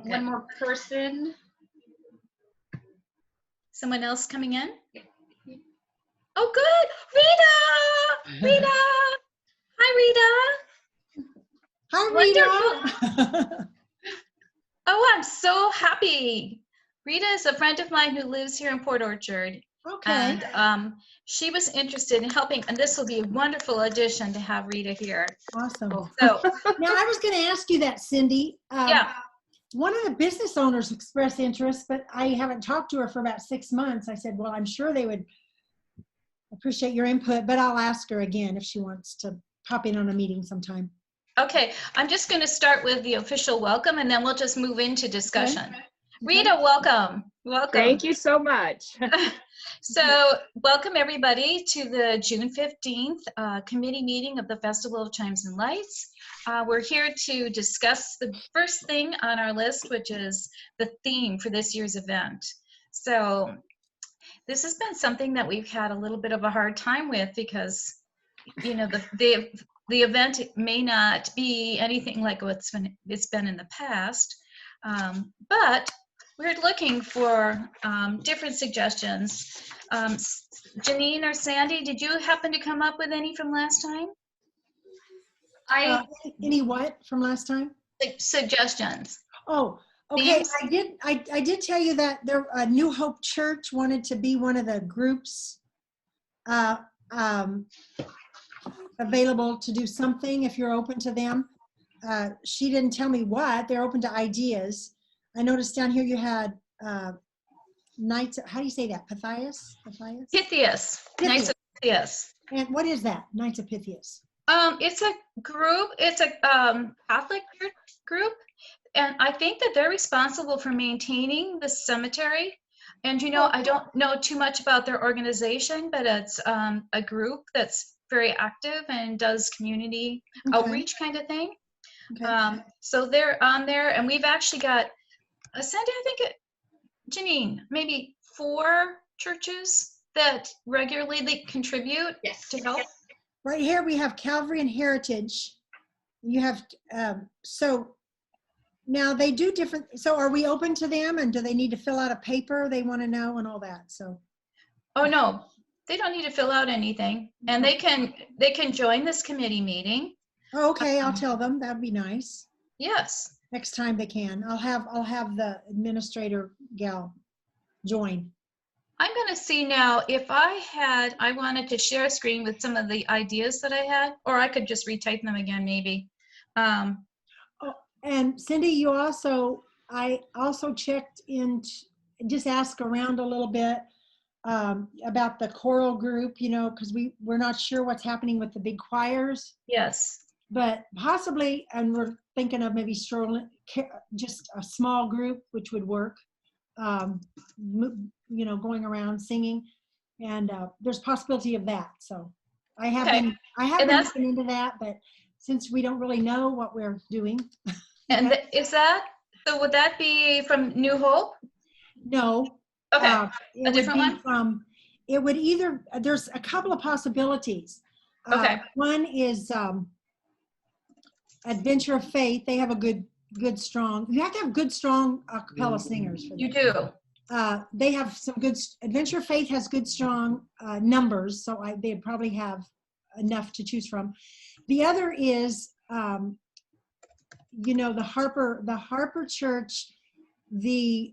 one more person. Someone else coming in? Oh, good. Rita! Rita! Hi, Rita. Hi, Rita. Oh, I'm so happy. Rita is a friend of mine who lives here in Port Orchard. Okay. And she was interested in helping, and this will be a wonderful addition to have Rita here. Awesome. So now I was going to ask you that, Cindy. Yeah. One of the business owners expressed interest, but I haven't talked to her for about 6 months. I said, well, I'm sure they would appreciate your input, but I'll ask her again if she wants to pop in on a meeting sometime. Okay, I'm just going to start with the official welcome, and then we'll just move into discussion. Okay. Rita, welcome. Welcome. Thank you so much. So welcome everybody to the June 15th committee meeting of the Festival of Chimes and Lights. We're here to discuss the first thing on our list, which is the theme for this year's event. So this has been something that we've had a little bit of a hard time with because, you know, the event may not be anything like it's been in the past, but we're looking for different suggestions. Janine or Sandy, did you happen to come up with any from last time? Any what from last time? Suggestions. Oh, okay. Themes? I did tell you that there New Hope Church wanted to be one of the groups available to do something if you're open to them. She didn't tell me what. They're open to ideas. I noticed down here you had Knights, how do you say that? Pythias? Pythias. Knights of Pythias. And what is that, Knights of Pythias? It's a group, it's a Catholic church group, and I think that they're responsible for maintaining the cemetery. And you know, I don't know too much about their organization, but it's a group that's very active and does community outreach kind of thing. Okay. So they're on there, and we've actually got, Sandy, I think, Janine, maybe 4 churches that regularly contribute to help. Right here we have Calvary and Heritage. You have, so now they do different, so are we open to them, and do they need to fill out a paper they want to know and all that? So. Oh, no, they don't need to fill out anything, and they can join this committee meeting. Oh, okay, I'll tell them. That'd be nice. Yes. Next time they can. I'll have the administrator gal join. I'm going to see now if I wanted to share a screen with some of the ideas that I had, or I could just retype them again maybe. Oh, and Cindy, I also checked in, just asked around a little bit about the choral group, you know, because we're not sure what's happening with the big choirs. Yes. But possibly, and we're thinking of maybe just a small group, which would work, you know, going around singing, and there's possibility of that. So I have been looking into that, but since we don't really know what we're doing. And so would that be from New Hope? No. Okay, a different one? It would either, there's a couple of possibilities. Okay. One is Adventure of Faith. They have a good strong, you have to have good strong a cappella singers for that. You do. They have some good, Adventure of Faith has good strong numbers, so they'd probably have enough to choose from. The other is, you know, the Harper Church, the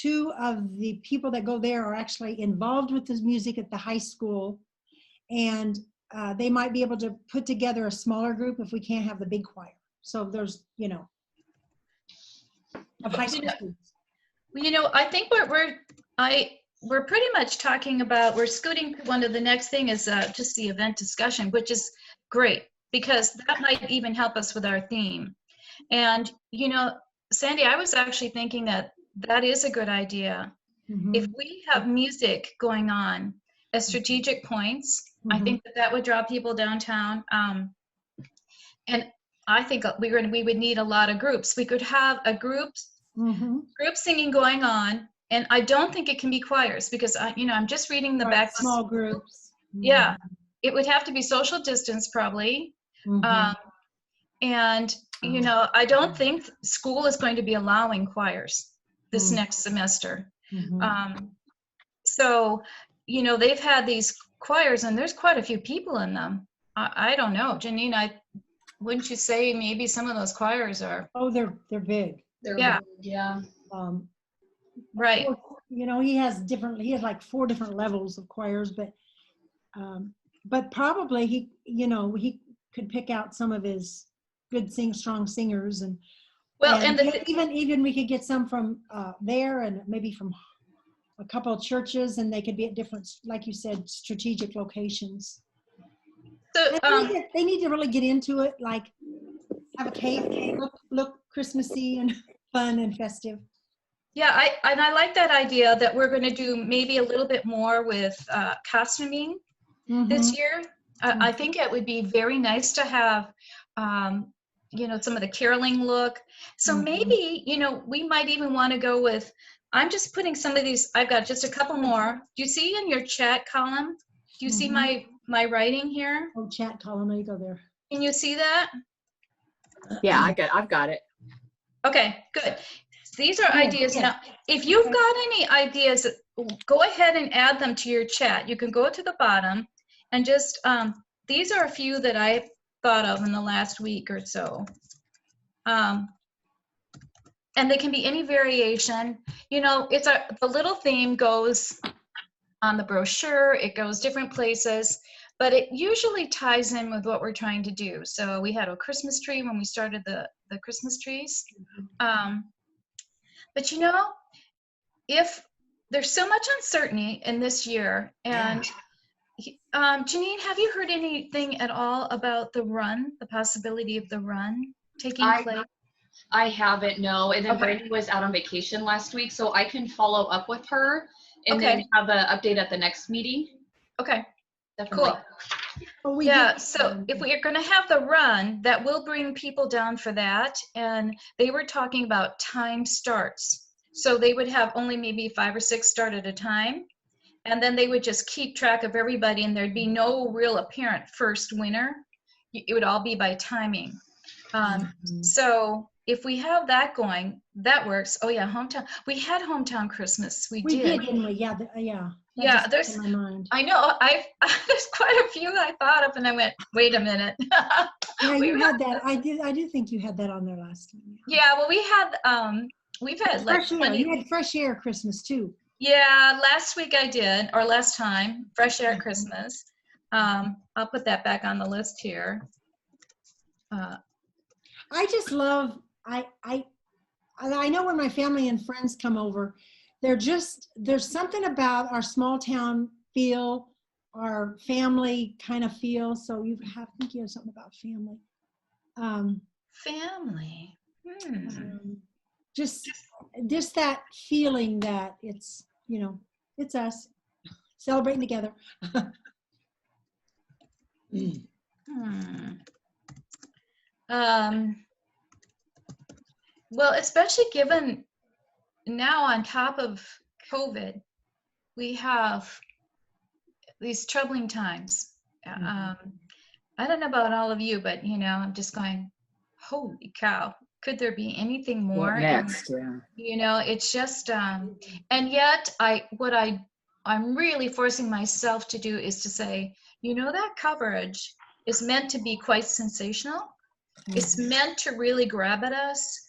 2 of the people that go there are actually involved with this music at the high school, and they might be able to put together a smaller group if we can't have the big choir. So there's, you know, of high school students. You know, I think we're pretty much talking about, we're scooting to one of the next thing is just the event discussion, which is great because that might even help us with our theme. And, you know, Sandy, I was actually thinking that is a good idea. Mm-hmm. If we have music going on at strategic points, mm-hmm. I think that would draw people downtown. And I think we would need a lot of groups. We could have a group singing going on, and I don't think it can be choirs because I'm just reading the back. Small groups. Yeah, it would have to be social distance probably. Mm-hmm. And, you know, I don't think school is going to be allowing choirs this next semester. So, you know, they've had these choirs and there's quite a few people in them. I don't know, Janine, wouldn't you say maybe some of those choirs are? Oh, they're big. Yeah. Yeah. Right. You know, he has like 4 different levels of choirs, but probably he could pick out some of his good strong singers, and well, and and even we could get some from there, and maybe from a couple of churches, and they could be at different, like you said, strategic locations. so They need to really get into it, like have a cake, look Christmassy and fun and festive. yeah, I like that idea that we're going to do maybe a little bit more with costuming this year. I think it would be very nice to have, you know, some of the caroling look. So maybe, you know, we might even want to go with, I'm just putting some of these, I've got just a couple more. Do you see in your chat column? Do you see my writing here? Oh, chat column, there you go there. Can you see that? Yeah, I've got it. Okay, good. These are ideas. Now, if you've got any ideas, go ahead and add them to your chat. You can go to the bottom and just, these are a few that I thought of in the last week or so. And they can be any variation. You know, the little theme goes on the brochure, it goes different places, but it usually ties in with what we're trying to do. So we had a Christmas tree when we started the Christmas trees. But you know, if there's so much uncertainty in this year, and Janine, have you heard anything at all about the possibility of the run taking place? I haven't, no. And then Brandy was out on vacation last week, so I can follow up with her and then have an update at the next meeting. Okay, Definitely. Cool. Yeah, so if we are going to have the run, that will bring people down for that. And they were talking about time starts. So they would have only maybe 5 or 6 start at a time. And then they would just keep track of everybody, and there'd be no real apparent first winner. It would all be by timing. So if we have that going, that works. Oh yeah, hometown. We had hometown Christmas. We did, didn't we? Yeah, yeah. Yeah, there's. In my mind. I know. There's quite a few I thought of, and I went, wait a minute. Yeah, you had that. I do think you had that on there last time. Yeah, well, we've had like fresh air. You had fresh air Christmas too. Yeah, last week I did, or last time, fresh air Christmas. I'll put that back on the list here. I just love, I know when my family and friends come over, there's something about our small town feel, our family kind of feel. So I think you have something about family. Family. Just that feeling that it's, you know, it's us celebrating together. Well, especially given now on top of COVID, we have these troubling times. I don't know about all of you, but you know, I'm just going, holy cow, could there be anything more? What next? You know, it's just, and yet I'm really forcing myself to do is to say, you know, that coverage is meant to be quite sensational. It's meant to really grab at us.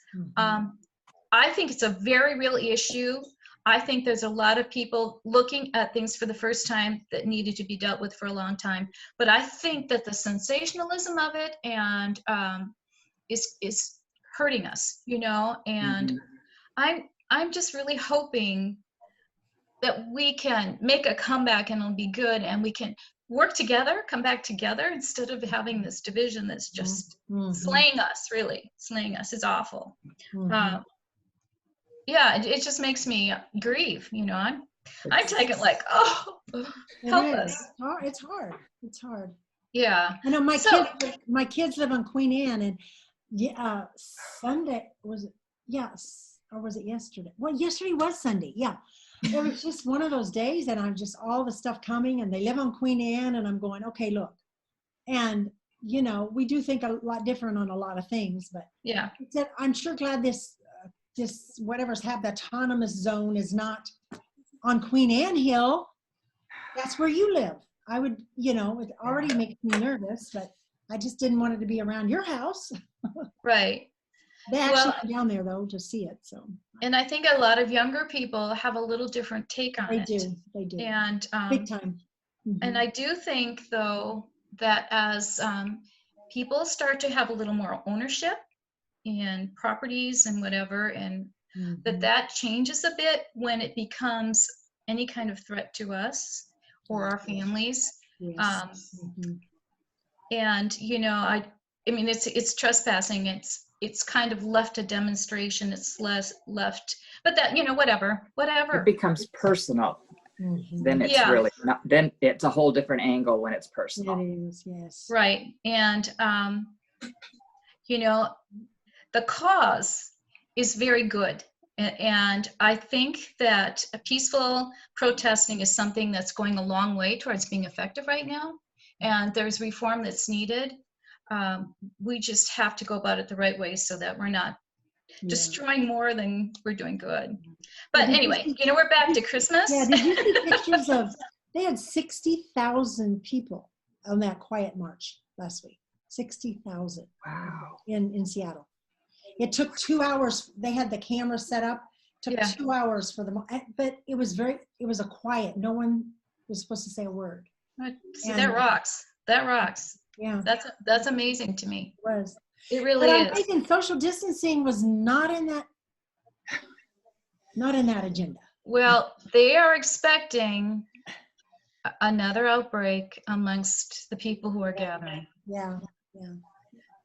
I think it's a very real issue. I think there's a lot of people looking at things for the first time that needed to be dealt with for a long time. But I think that the sensationalism of it and is hurting us, you know. And I'm just really hoping that we can make a comeback and it'll be good, and we can work together, come back together, instead of having this division that's just slaying us, really slaying us. It's awful. Yeah, it just makes me grieve, you know. I'm taking like, oh, help us. It's hard. Yeah. I know my kids live on Queen Anne, and Sunday was it? Yes, or was it yesterday? Well, yesterday was Sunday. Yeah. It was just one of those days, and I'm just all the stuff coming, and they live on Queen Anne, and I'm going, okay, look. And you know, we do think a lot different on a lot of things, but Yeah. I'm sure glad this whatever's the autonomous zone is not on Queen Anne Hill. That's where you live. I would, you know, it already makes me nervous, but I just didn't want it to be around your house. Right. They actually Well, went down there though to see it. So. And I think a lot of younger people have a little different take on They it. do. They do. And Big time. and I do think though that as people start to have a little more ownership in properties and whatever, and that changes a bit when it becomes any kind of threat to us or our families. Yes. And you know, I mean, it's trespassing. It's kind of left a demonstration. It's left, but that, you know, whatever. It becomes personal. Then it's Yeah. really not, then it's a whole different angle when it's personal. It is, yes. Right. And, you know, the cause is very good. And I think that peaceful protesting is something that's going a long way towards being effective right now. And there's reform that's needed. We just have to go about it the right way so that we're not destroying more than we're doing good. But anyway, you know, we're back to Christmas. Yeah, did you see pictures of, they had 60,000 people on that quiet march last week. 60,000. Wow. In Seattle. It took 2 hours. They had the camera set up. Took 2 hours for them, but it was a quiet. No one was supposed to say a word. See, that rocks. That rocks. Yeah. That's amazing to me. It was. It really but is. I'm thinking social distancing was not in that agenda. Well, they are expecting another outbreak amongst the people who are gathering. Yeah.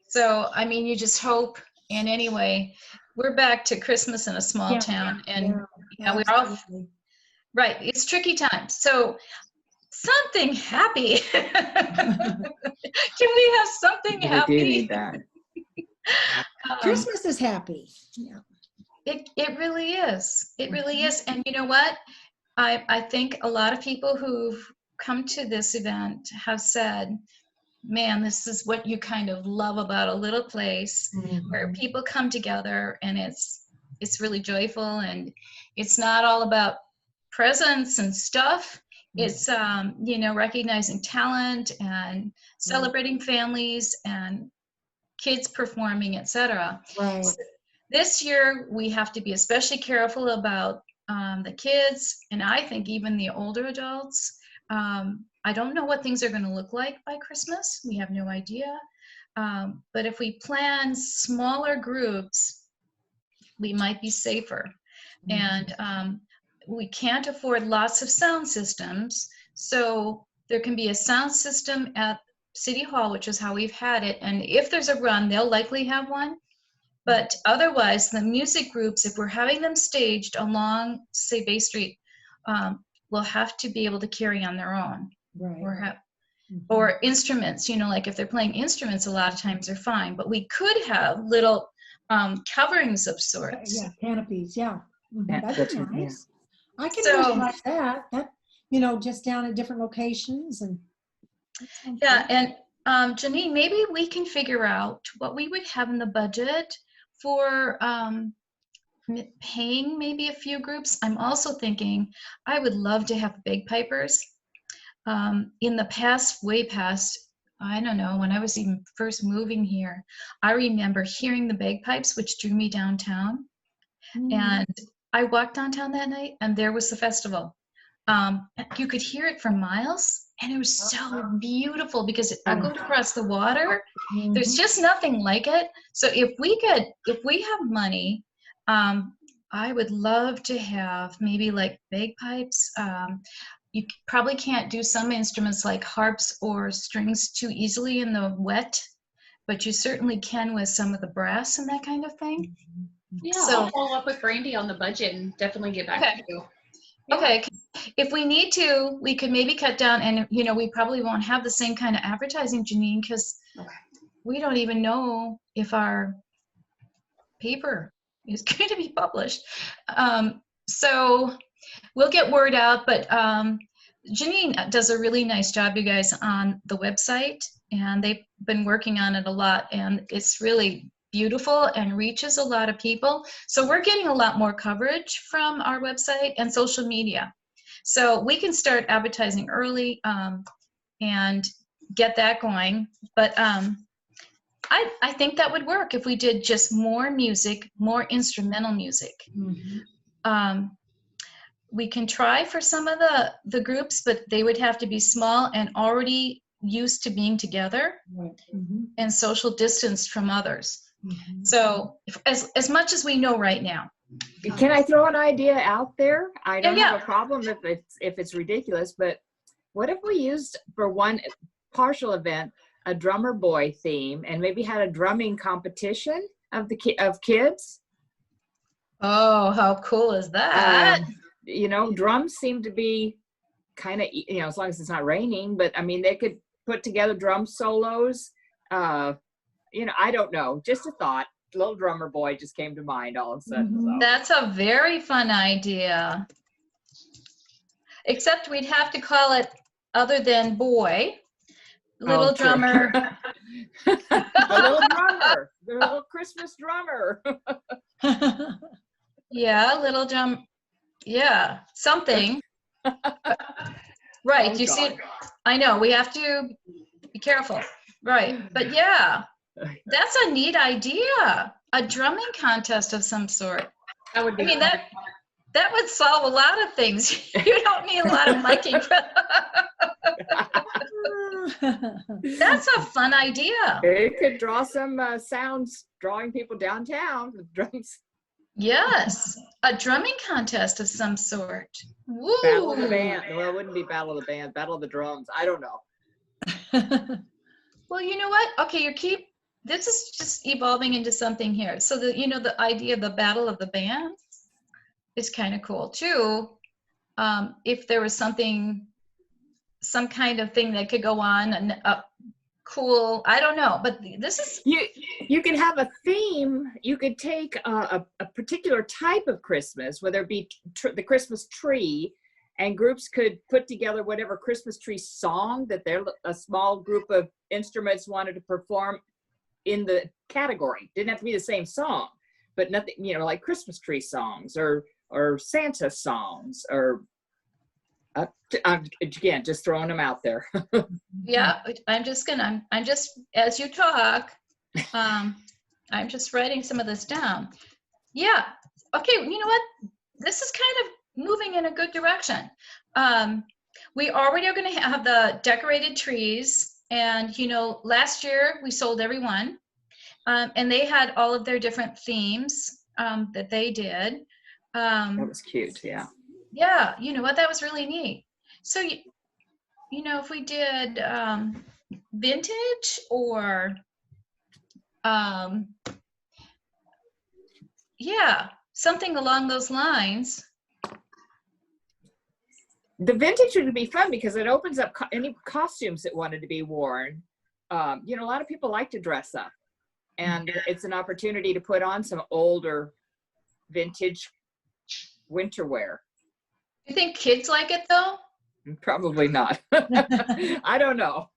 So, I mean, you just hope. And anyway, we're back to Christmas in a small town, and we're all right. It's tricky times. So, something happy. Can we have something happy? We do need that. Christmas is happy. Yeah. It really is. It really is. And you know what? I think a lot of people who've come to this event have said, man, this is what you kind of love about a little place where people come together, and it's really joyful, and it's not all about presents and stuff. It's you know, recognizing talent and celebrating families and kids performing, etc. Right. So this year we have to be especially careful about the kids, and I think even the older adults. I don't know what things are going to look like by Christmas. We have no idea. But if we plan smaller groups, we might be safer. And we can't afford lots of sound systems. So there can be a sound system at City Hall, which is how we've had it. And if there's a run, they'll likely have one. But otherwise, the music groups, if we're having them staged along, say, Bay Street, will have to be able to carry on their own. Right. Or instruments, you know, like if they're playing instruments, a lot of times they're fine. But we could have little coverings of sorts. Yeah, canopies, yeah. That'd That's be what- nice. I can So- visualize that. That, you know, just down at different locations and. Yeah, and Janine, maybe we can figure out what we would have in the budget for paying maybe a few groups. I'm also thinking I would love to have bagpipers. In the past, way past, I don't know, when I was even first moving here, I remember hearing the bagpipes, which drew me downtown. And I walked downtown that night, and there was the festival. You could hear it for miles, and it was so beautiful because it echoed across the water. There's just nothing like it. So if we have money, I would love to have maybe like bagpipes. You probably can't do some instruments like harps or strings too easily in the wet, but you certainly can with some of the brass and that kind of thing. Yeah, So- I'll follow up with Brandy on the budget and definitely get back Okay. to you. Okay, if we need to, we could maybe cut down, and you know, we probably won't have the same kind of advertising, Janine, because we don't even know if our paper is going to be published. So we'll get word out, but Janine does a really nice job, you guys, on the website, and they've been working on it a lot, and it's really beautiful and reaches a lot of people. So we're getting a lot more coverage from our website and social media. So we can start advertising early and get that going. But I think that would work if we did just more music, more instrumental music. We can try for some of the groups, but they would have to be small and already used to being together and social distanced from others. So as much as we know right now. Can I throw an idea out there? I don't Yeah. have a problem if it's ridiculous, but what if we used for one partial event a drummer boy theme and maybe had a drumming competition of kids? Oh, how cool is that? You know, drums seem to be kind of, you know, as long as it's not raining, but I mean, they could put together drum solos. You know, I don't know, just a thought. Little drummer boy just came to mind all of a sudden. So. That's a very fun idea. Except we'd have to call it, other than boy, little drummer. The little drummer, the little Christmas drummer. Yeah, little drum. Yeah, something. Right, Oh, you see, I know, we have to be careful. Right, but yeah, that's a neat idea. A drumming contest of some sort. That would be I mean, fun. that would solve a lot of things. You don't need a lot of miking. That's a fun idea. It could draw some sounds, drawing people downtown with drums. Yes, a drumming contest of some sort. Woo! Battle of the band. Well, it wouldn't be battle of the band, battle of the drums. I don't know. Well, you know what? Okay, this is just evolving into something here. So the idea of the battle of the bands is kind of cool too. If there was some kind of thing that could go on and cool, I don't know, but this is you could have a theme. You could take a particular type of Christmas, whether it be the Christmas tree, and groups could put together whatever Christmas tree song that a small group of instruments wanted to perform in the category. Didn't have to be the same song, but nothing, you know, like Christmas tree songs or Santa songs or again, just throwing them out there. Yeah, I'm just as you talk, I'm just writing some of this down. Yeah, okay, you know what? This is kind of moving in a good direction. We already are going to have the decorated trees, and you know, last year we sold every one, and they had all of their different themes that they did. That was cute, yeah. Yeah, you know what? That was really neat. So you know, if we did vintage or yeah, something along those lines. The vintage would be fun because it opens up any costumes that wanted to be worn. You know, a lot of people like to dress up, and it's an opportunity to put on some older vintage winter wear. You think kids like it though? Probably not. I don't know.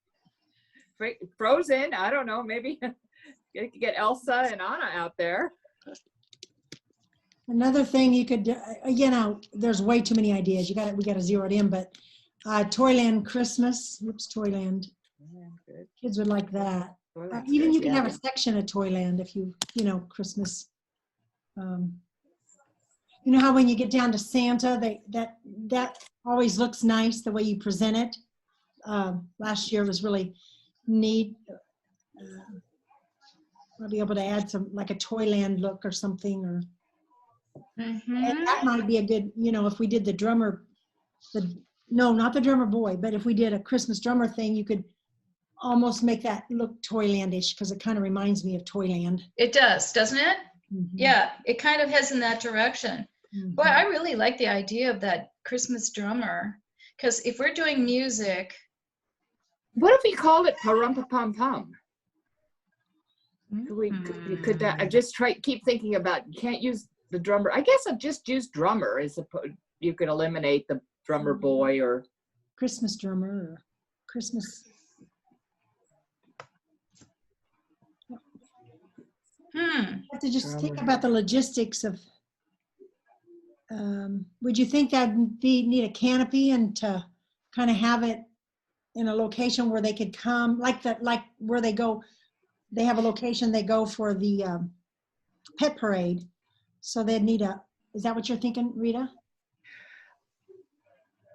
Frozen, I don't know, maybe get Elsa and Anna out there. Another thing you could, you know, there's way too many ideas. We got to zero it in, but Toyland Christmas. Whoops, Toyland. Yeah, Kids would like that. Well, Even good, you can yeah. have a section of Toyland if you know, Christmas. You know how when you get down to Santa, that always looks nice the way you present it. Last year was really neat. I'll be able to add some like a Toyland look or something, or and that might be a good, you know, if we did the drummer, no, not the drummer boy, but if we did a Christmas drummer thing, you could almost make that look Toylandish because it kind of reminds me of Toyland. It does, doesn't it? Mm-hmm. Yeah, it kind of heads in that direction. Mm-hmm. Boy, I really like the idea of that Christmas drummer, because if we're doing music. What if we called it Parumpa-Pum-Pum? You could I just keep thinking about, you can't use the drummer. I guess I've just used drummer as you could eliminate the drummer boy or Christmas drummer or Christmas. Hmm. Have to just think about the logistics of. Would you think that'd need a canopy and to kind of have it in a location where they could come, like where they go? They have a location they go for the pet parade, so they'd need a. Is that what you're thinking, Rita?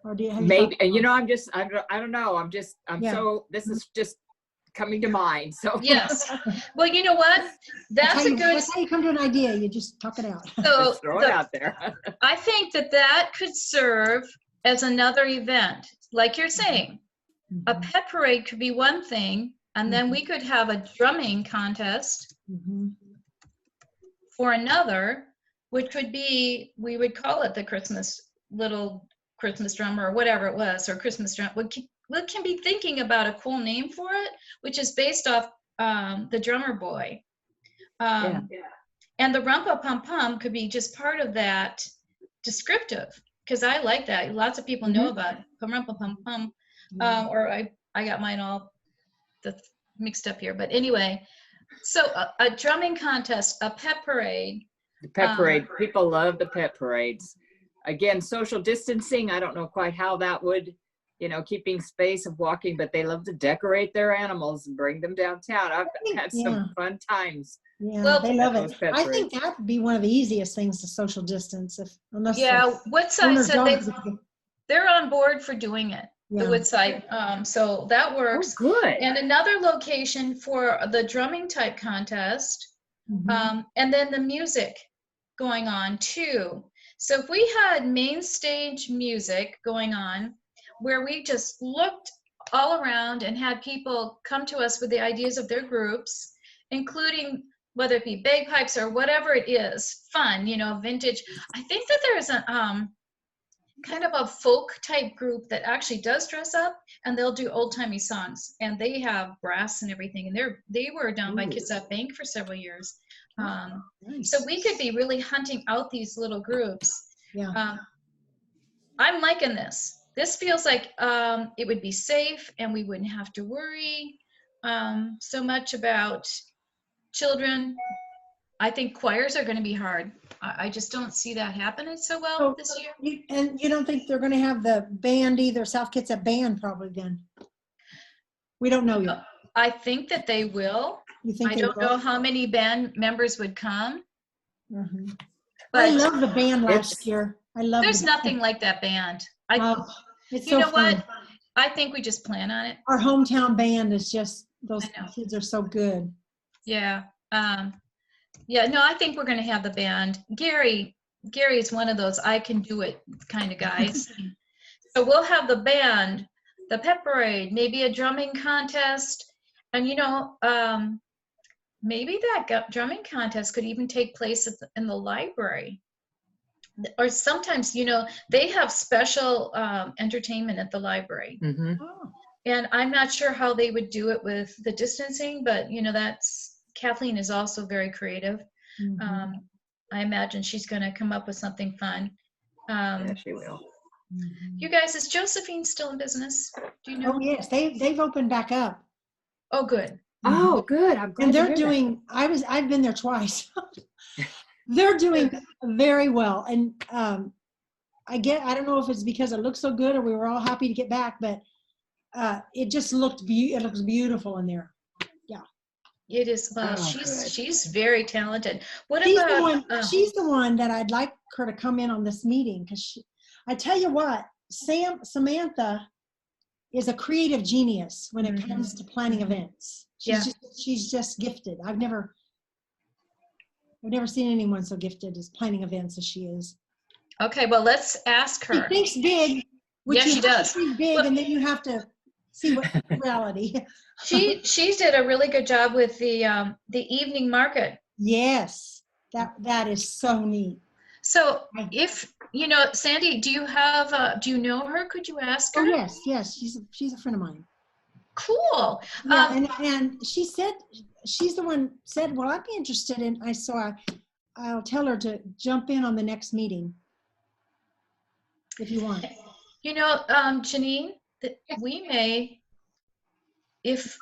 Or do you have Maybe, and I don't know. Yeah. So this is just coming to mind. So Yes. Well, you know what? That's a good. That's how you come to an idea. You just talk it out. So just throw it out there. I think that could serve as another event, like you're saying. A pet parade could be one thing, and then we could have a drumming contest for another, which would be, we would call it the little Christmas drummer or whatever it was, or Christmas drum. We can be thinking about a cool name for it, which is based off the drummer boy. And the Rumpa Pum Pum could be just part of that descriptive, because I like that. Lots of people know about Rumpa Pum Pum. Or I got mine all mixed up here. But anyway, so a drumming contest, a pet parade. The pet parade. People love the pet parades. Again, social distancing. I don't know quite how that would, keeping space of walking, but they love to decorate their animals and bring them downtown. I've had some fun times. Yeah, well, they love it. I think that would be one of the easiest things to social distance. Woodside said they're on board for doing it. The Woodside, so that works. Oh, good. And another location for the drumming type contest, and then the music going on too. So if we had main stage music going on, where we just looked all around and had people come to us with the ideas of their groups, including whether it be bagpipes or whatever it is, fun, vintage. I think that there's a kind of a folk type group that actually does dress up, and they'll do old timey songs, and they have brass and everything, and they were down by Kitsap Bank for several years. Nice. So we could be really hunting out these little groups. I'm liking this. This feels like it would be safe, and we wouldn't have to worry so much about children. I think choirs are going to be hard. I just don't see that happening so well this year. And you don't think they're going to have the band either? South Kitsap band probably then. We don't know yet. I think that they will. You think I don't know how many band members would come. But I love the band last year. There's nothing like that band. It's you know fun. what? I think we just plan on it. Our hometown band is just, those kids are so good. Yeah. No, I think we're going to have the band. Gary is one of those I can do it kind of guys. So we'll have the band, the pep parade, maybe a drumming contest. And, maybe that drumming contest could even take place in the library. Or sometimes, they have special entertainment at the library. And I'm not sure how they would do it with the distancing, but, Kathleen is also very creative. I imagine she's going to come up with something fun. Yeah, she will. You guys, is Josephine still in business? Do you know? Oh, yes. They've opened back up. Oh, good. Oh, good. I'm glad. And they're doing, I've been there twice. They're doing very well. And I don't know if it's because it looks so good or we were all happy to get back, but it just looks beautiful in there. Yeah. It is. Well, she's very talented. She's the one that I'd like her to come in on this meeting, because I tell you what, Samantha is a creative genius when it comes to planning events. She's just gifted. I've never seen anyone so gifted as planning events as she is. Okay, well, let's ask her. She thinks big. Yes, she does. Think big, and then you have to see what reality. She did a really good job with the evening market. Yes, that is so neat. So if Sandy, do you know her? Could you ask her? Oh yes, she's a friend of mine. Cool. Yeah, and she said, she's the one said, well, I'd be interested in. I'll tell her to jump in on the next meeting if you want. Janine, that we may, if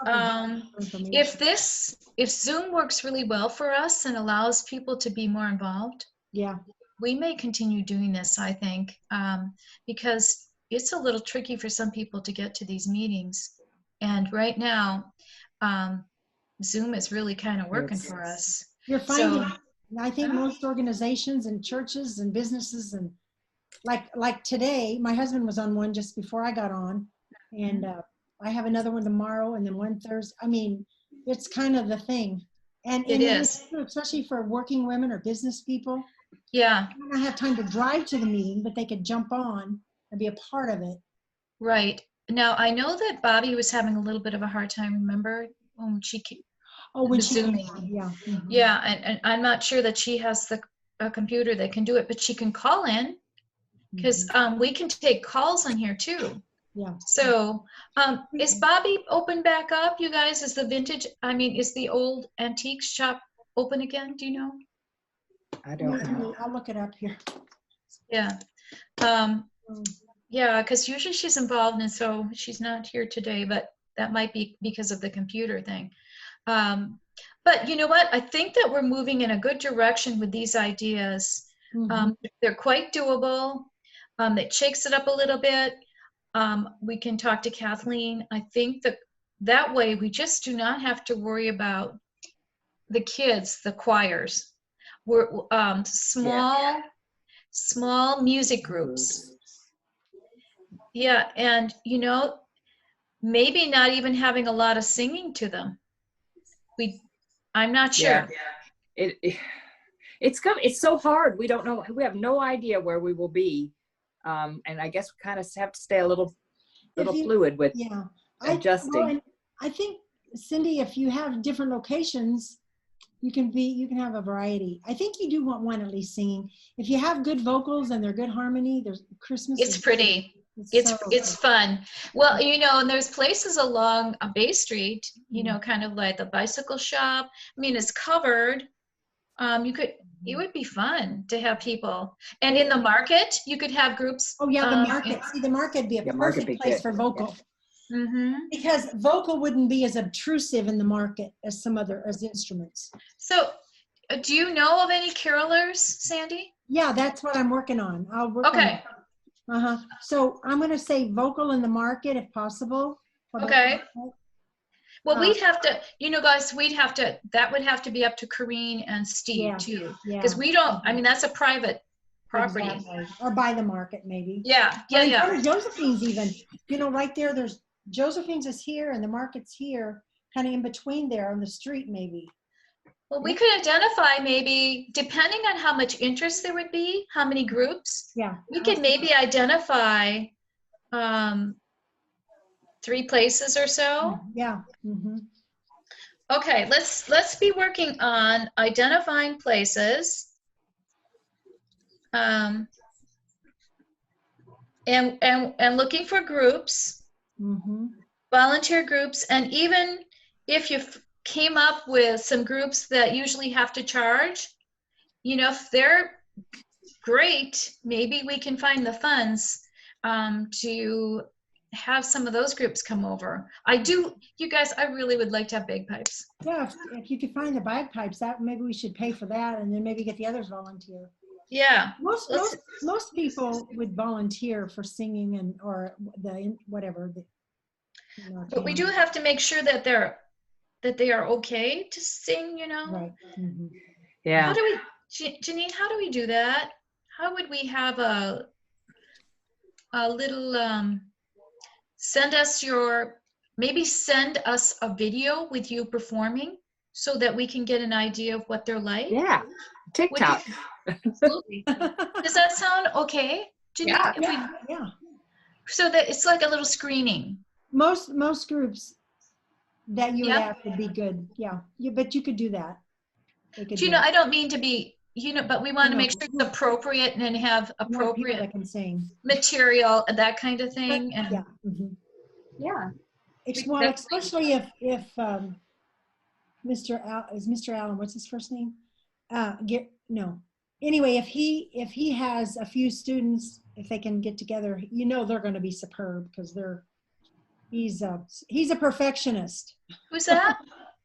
Zoom works really well for us and allows people to be more involved, Yeah. we may continue doing this, I think, because it's a little tricky for some people to get to these meetings. And right now, Zoom is really kind of working for us. You're finding, So, I think most organizations and churches and businesses and like today, my husband was on one just before I got on, and I have another one tomorrow and then one Thursday. I mean, it's kind of the thing. And it is. Especially for working women or business people. Yeah. They don't have time to drive to the meeting, but they could jump on and be a part of it. Right. Now, I know that Bobby was having a little bit of a hard time, remember, when she when she Zooming. Yeah. Mm-hmm. Yeah, and I'm not sure that she has a computer that can do it, but she can call in, because we can take calls on here too. Yeah. So is Bobby open back up, you guys? Is the old antique shop open again? Do you know? I don't know. I'll look it up here. Yeah. Yeah, because usually she's involved, and so she's not here today, but that might be because of the computer thing. But you know what? I think that we're moving in a good direction with these ideas. They're quite doable. It shakes it up a little bit. We can talk to Kathleen. I think that way we just do not have to worry about the kids, the choirs. We're small music groups. Yeah, and maybe not even having a lot of singing to them. I'm not sure. Yeah. It's so hard. We don't know. We have no idea where we will be, and I guess we kind of have to stay a little fluid with adjusting. I think, Cindy, if you have different locations, you can have a variety. I think you do want one at least singing. If you have good vocals and they're good harmony, there's Christmas. It's pretty. It's fun. Well, and there's places along Bay Street, kind of like the bicycle shop. I mean, it's covered. It would be fun to have people. And in the market, you could have groups. Oh yeah, the market. See, the market would be a perfect place for vocal. Yeah. Because vocal wouldn't be as obtrusive in the market as as instruments. So, do you know of any carolers, Sandy? Yeah, that's what I'm working on. I'll work on it. So I'm going to say vocal in the market if possible. Okay. Well, we'd have to, guys, that would have to be up to Corrine and Steve too. Because we don't, that's a private property. Exactly. Or by the market maybe. Yeah. Josephine's even, right there, there's Josephine's is here and the market's here, kind of in between there on the street maybe. Well, we could identify maybe, depending on how much interest there would be, how many groups. Yeah. We could maybe identify 3 places or so. Yeah. Okay, let's be working on identifying places. And looking for groups, volunteer groups, and even if you came up with some groups that usually have to charge, if they're great, maybe we can find the funds to have some of those groups come over. You guys, I really would like to have bagpipes. Yeah, if you could find the bagpipes, that maybe we should pay for that, and then maybe get the others volunteer. Yeah. Most people would volunteer for singing or the whatever. But we do have to make sure that they are okay to sing, Right. Yeah. How do we, Janine, how do we do that? How would we have a little, send us a video with you performing so that we can get an idea of what they're like? Yeah. TikTok. Absolutely. Does that sound okay, Janine? Yeah. So that it's like a little screening. Most groups that you would have would be good. Yeah. But you could do that. I don't mean to be, but we want to make sure it's appropriate and have appropriate that can sing. material and that kind of thing. And Yeah. Well, especially if Mr. Allen, what's his first name? Anyway, if he has a few students, if they can get together, they're going to be superb because they're He's a perfectionist. Who's that?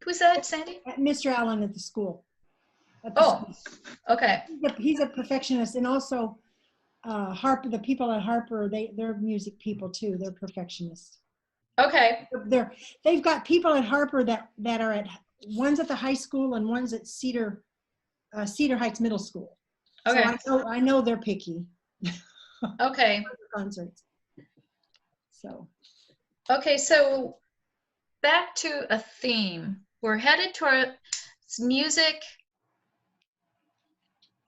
Who's that, Sandy? Mr. Allen at the school. Oh, okay. He's a perfectionist, and also Harper. The people at Harper, they're music people too. They're perfectionists. Okay. They've got people at Harper that are at, one's at the high school and one's at Cedar Heights Middle School. Okay. So I know they're picky. Okay. Concerts. So. Okay, so back to a theme. We're headed towards music.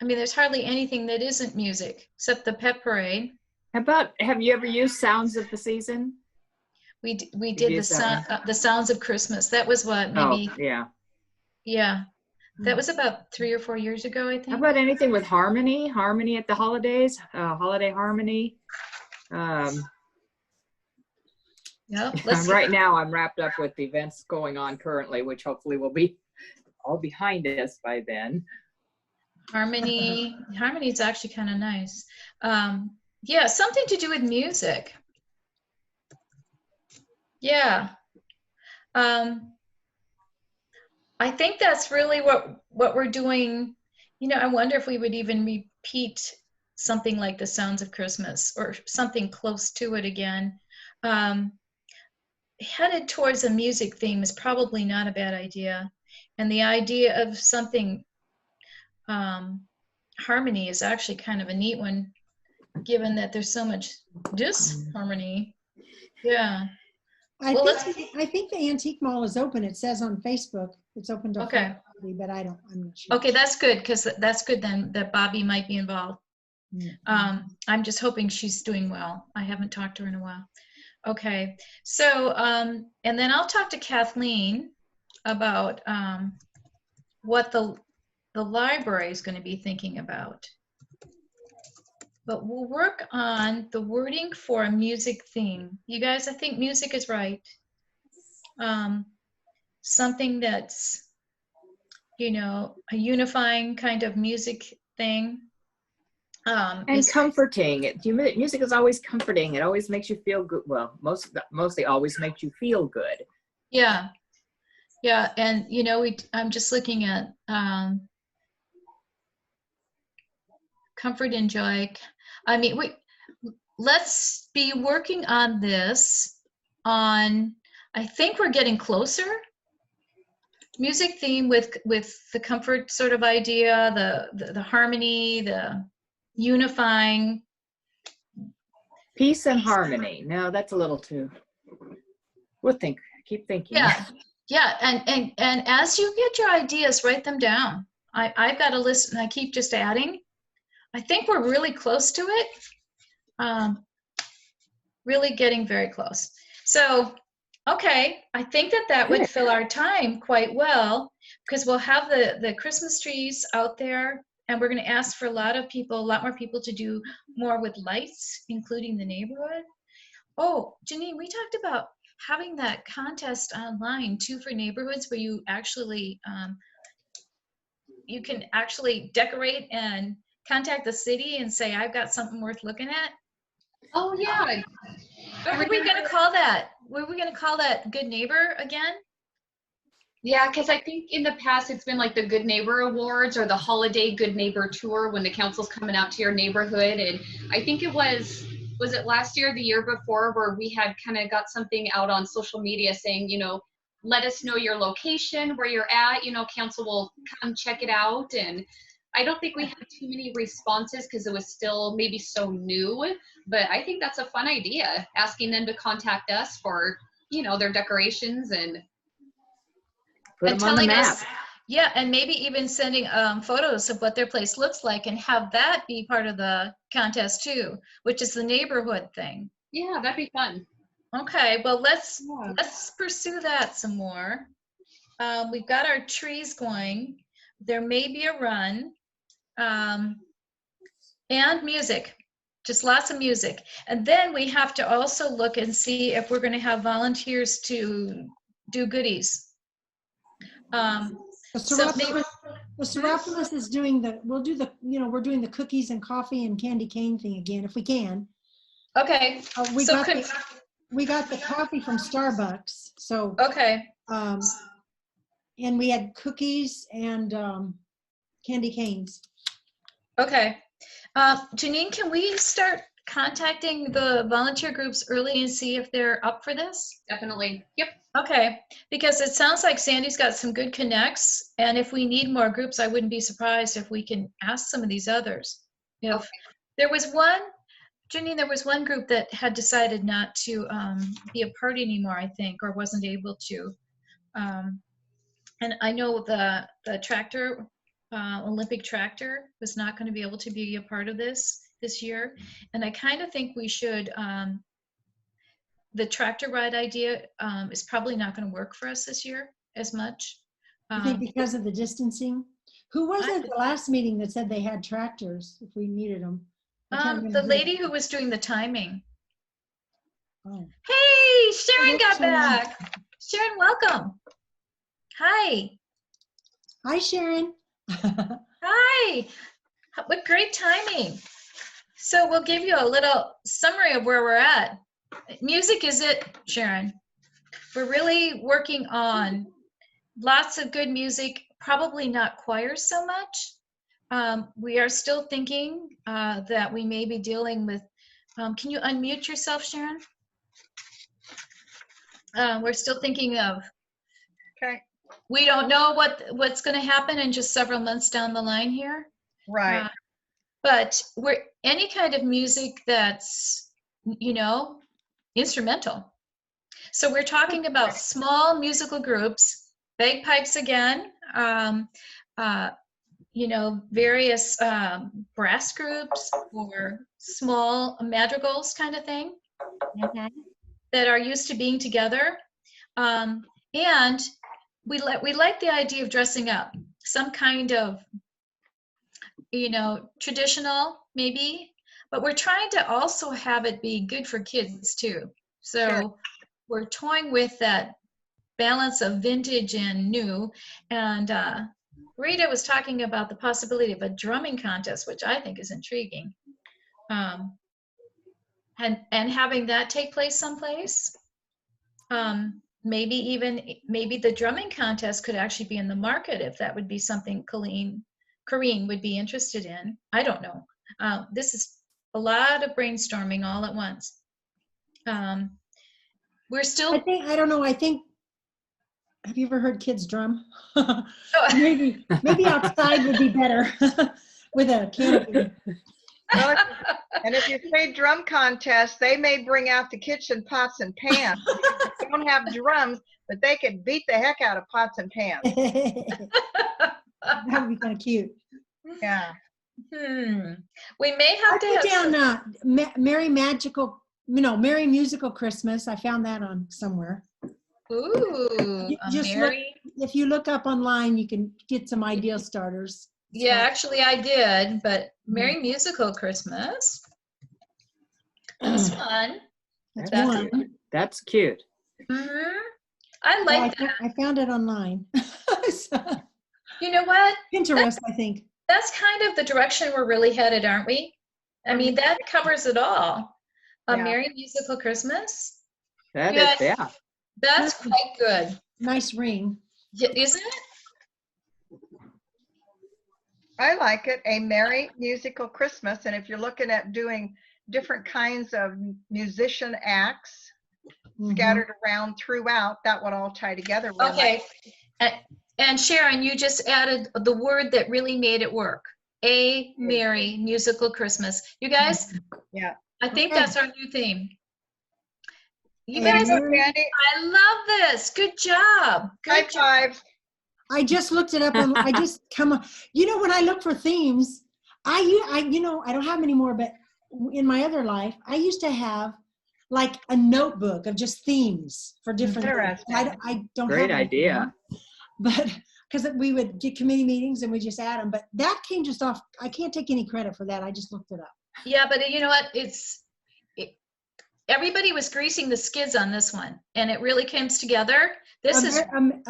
I mean, there's hardly anything that isn't music except the pet parade. How about, have you ever used Sounds of the Season? We did used the Sounds of Christmas. That was what, maybe? Oh, yeah. Yeah. That was about 3 or 4 years ago, I think. How about anything with harmony? Harmony at the holidays? Holiday harmony? Yeah. Right now, I'm wrapped up with events going on currently, which hopefully will be all behind us by then. Harmony is actually kind of nice. Yeah, something to do with music. Yeah. I think that's really what we're doing. You know, I wonder if we would even repeat something like the Sounds of Christmas or something close to it again. Headed towards a music theme is probably not a bad idea. And the idea of something harmony is actually kind of a neat one, given that there's so much disharmony. Yeah. I think the Antique Mall is open. It says on Facebook it's open to Okay. but I'm not sure. Okay, that's good, because that's good then that Bobby might be involved. I'm just hoping she's doing well. I haven't talked to her in a while. Okay, so and then I'll talk to Kathleen about what the library is going to be thinking about. But we'll work on the wording for a music theme. You guys, I think music is right. Something that's, you know, a unifying kind of music thing. And comforting. Music is always comforting. It always makes you feel good. Well, mostly always makes you feel good. Yeah. Yeah, and you know, I'm just looking at comfort and joy. I mean, let's be working on this I think we're getting closer. Music theme with the comfort sort of idea, the harmony, the unifying. Peace and harmony. No, that's a little too. We'll keep thinking. Yeah. Yeah, and as you get your ideas, write them down. I've got a list and I keep just adding. I think we're really close to it. Really getting very close. So, okay, I think that would fill our time quite well, because we'll have the Christmas trees out there, and we're going to ask for a lot more people to do more with lights, including the neighborhood. Oh, Janine, we talked about having that contest online too for neighborhoods, where you actually you can actually decorate and contact the city and say, I've got something worth looking at. Oh yeah. What were we going to call that? Were we going to call that Good Neighbor again? Yeah, because I think in the past it's been like the Good Neighbor Awards or the Holiday Good Neighbor Tour when the council's coming out to your neighborhood. And I think it was it last year or the year before, where we had kind of got something out on social media saying, you know, let us know your location, where you're at, you know, council will come check it out. And I don't think we had too many responses because it was still maybe so new, but I think that's a fun idea, asking them to contact us for, you know, their decorations and telling us, yeah, and maybe even sending photos of what their place looks like, and have that be part of the contest too, which is the neighborhood thing. Yeah, that'd be fun. Okay, well, let's pursue that some more. We've got our trees going. There may be a run, and music, just lots of music. And then we have to also look and see if we're going to have volunteers to do goodies. The Seropolis is doing we're doing the cookies and coffee and candy cane thing again, if we can. Okay. we got the coffee from Starbucks. So, Okay. and we had cookies and candy canes. Okay. Janine, can we start contacting the volunteer groups early and see if they're up for this? Definitely. Yep. Okay, because it sounds like Sandy's got some good connects, and if we need more groups, I wouldn't be surprised if we can ask some of these others. If Okay. there was one, Janine, there was one group that had decided not to be a part anymore, I think, or wasn't able to. And I know the tractor, Olympic tractor, was not going to be able to be a part of this year, and I kind of think we should. The tractor ride idea is probably not going to work for us this year as much. I think because of the distancing. Who was it at the last meeting that said they had tractors if we needed them? The lady who was doing the timing. Oh. Hey, Sharon got Sharon. back. Sharon, welcome. Hi. Hi, Sharon. Hi. What great timing. So we'll give you a little summary of where we're at. Music is it, Sharon. We're really working on lots of good music, probably not choirs so much. We are still thinking that we may be dealing with, can you unmute yourself, Sharon? We're still thinking of, Okay. we don't know what's going to happen in just several months down the line here. Right. But we're any kind of music that's, instrumental. So we're talking about small musical groups, bagpipes again, various brass groups or small madrigals kind of thing that are used to being together. And we like the idea of dressing up, some kind of, traditional maybe, but we're trying to also have it be good for kids too. So Sure. We're toying with that balance of vintage and new. And Rita was talking about the possibility of a drumming contest, which I think is intriguing. And having that take place someplace. Maybe the drumming contest could actually be in the market if that would be something Corrine would be interested in. I don't know. This is a lot of brainstorming all at once. We're still. I don't know. I think. Have you ever heard kids drum? maybe outside would be better with a canopy. Well, and if you say drum contest, they may bring out the kitchen pots and pans. They don't have drums, but they could beat the heck out of pots and pans. That would be kind of cute. Yeah. We may have I to put have down Merry Musical Christmas. I found that on somewhere. Ooh, If you look up online, you can get some idea starters. Yeah, actually I did, but Merry Musical Christmas. That's fun. That's cute. I like that. I found it online. You know what? Pinterest, I think. That's kind of the direction we're really headed, aren't we? I mean, that covers it all. A Merry Musical Christmas. Yeah. That's quite good. Nice ring. Yeah, isn't it? I like it. A Merry Musical Christmas. And if you're looking at doing different kinds of musician acts scattered around throughout, that would all tie together. Okay. And Sharon, you just added the word that really made it work. A Merry Musical Christmas. You guys? Yeah. I think that's our new theme. You There guys, you go, Candy. I love this. Good job. High Good job. five. I just looked it up and I just come on. When I look for themes, I don't have any more, but in my other life, I used to have like a notebook of just themes for different things. I don't Great have idea. But because we would get committee meetings and we just add them, but that came just off. I can't take any credit for that. I just looked it up. Yeah, but you know what? Everybody was greasing the skids on this one, and it really comes together. This is quite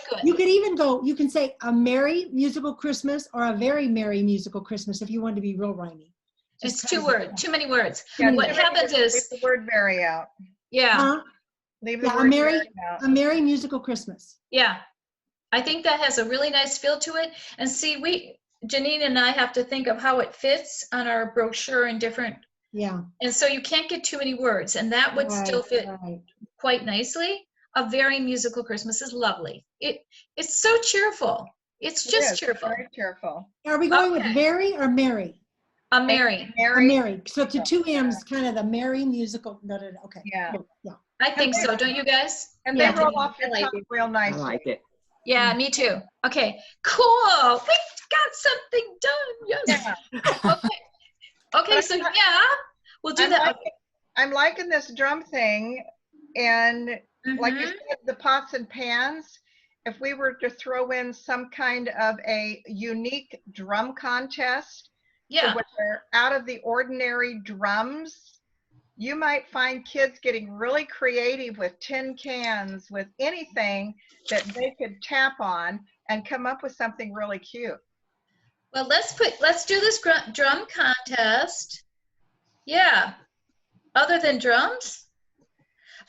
good. You could even you can say a Merry Musical Christmas or a Very Merry Musical Christmas if you want to be real rhymey. It's too many words. Yeah, What happens is the word "merry" out. Yeah, Huh? Leave the Yeah, word merry out. a merry musical Christmas. yeah. I think that has a really nice feel to it. And see, Janine and I have to think of how it fits on our brochure and different, Yeah. and so you can't get too many words, and that would still fit Right. quite nicely. A very musical Christmas is lovely. It's so cheerful. It's It just is cheerful. very cheerful. Are we going with Okay. very or merry? A merry. A merry. So to two M's, kind of the merry musical. No. Okay. Yeah. Cool. Yeah. I think so, don't you guys? And Yeah. they roll off I your like tongue it. real I nicely. like it. Yeah, me too. Okay, cool. We got something done. Yes. Yeah. Okay, But so yeah, we'll do that. I'm liking this drum thing, and like you Mhm. said, the pots and pans. If we were to throw in some kind of a unique drum contest, to Yeah. where out of the ordinary drums, you might find kids getting really creative with tin cans, with anything that they could tap on and come up with something really cute. Well, let's do this drum contest. Yeah. Other than drums?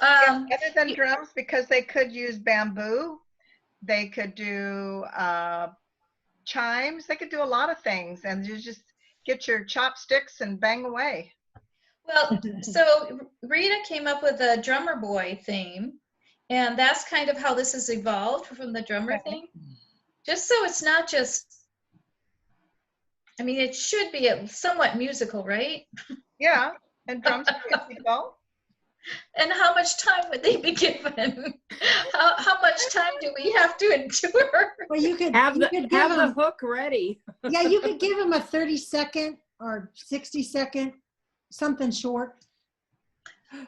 Yeah, other than you- drums, because they could use bamboo, they could do chimes, they could do a lot of things, and you just get your chopsticks and bang away. Well, so Rita came up with a drummer boy theme, and that's kind of how this has evolved from the drummer Okay. thing. Just so it's not just, I mean, it should be somewhat musical, right? Yeah, and drums are musical. And how much time would they be given? How much time do we have to endure? Well, you could Have give the them, hook ready. yeah, you could give them a 30-second or 60-second, something short.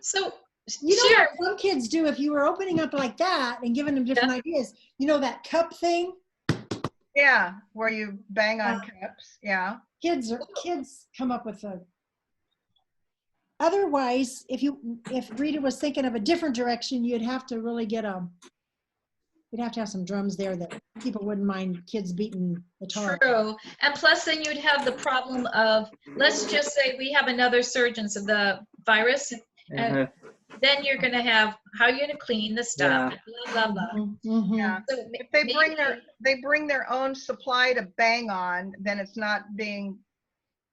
So, You know sure. what some kids do if you were opening up like that and giving them different ideas? You know that cup thing? Yeah, where you bang on cups. Yeah. Kids come up with a. Otherwise, if Rita was thinking of a different direction, you'd have to really you'd have to have some drums there that people wouldn't mind kids beating guitar. True. And plus then you'd have the problem of, let's just say we have another surge of the virus, and then you're going to have, how are you going to clean the stuff? Blah, blah, blah. Mhm. Yeah. So If they bring their own supply to bang on, then it's not being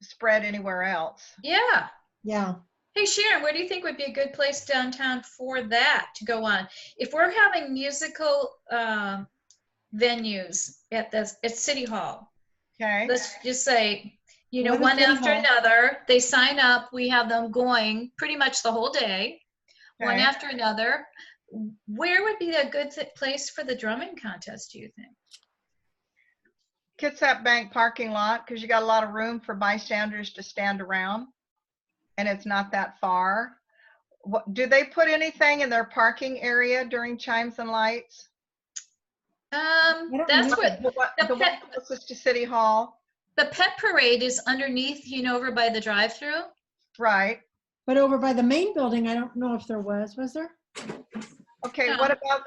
spread anywhere else. yeah. Yeah. Hey, Sharon, where do you think would be a good place downtown for that to go on? If we're having musical venues at City Hall, Okay. let's just say, What one is City after Hall? another, they sign up, we have them going pretty much the whole day, one Okay. after another. Where would be a good place for the drumming contest, do you think? Kitsap Bank parking lot, because you got a lot of room for bystanders to stand around, and it's not that far. Do they put anything in their parking area during Chimes and Lights? don't That's know. what The one closest to City Hall? the pet parade is underneath, over by the drive-through. Right. But over by the main building, I don't know if there was there? Okay, No.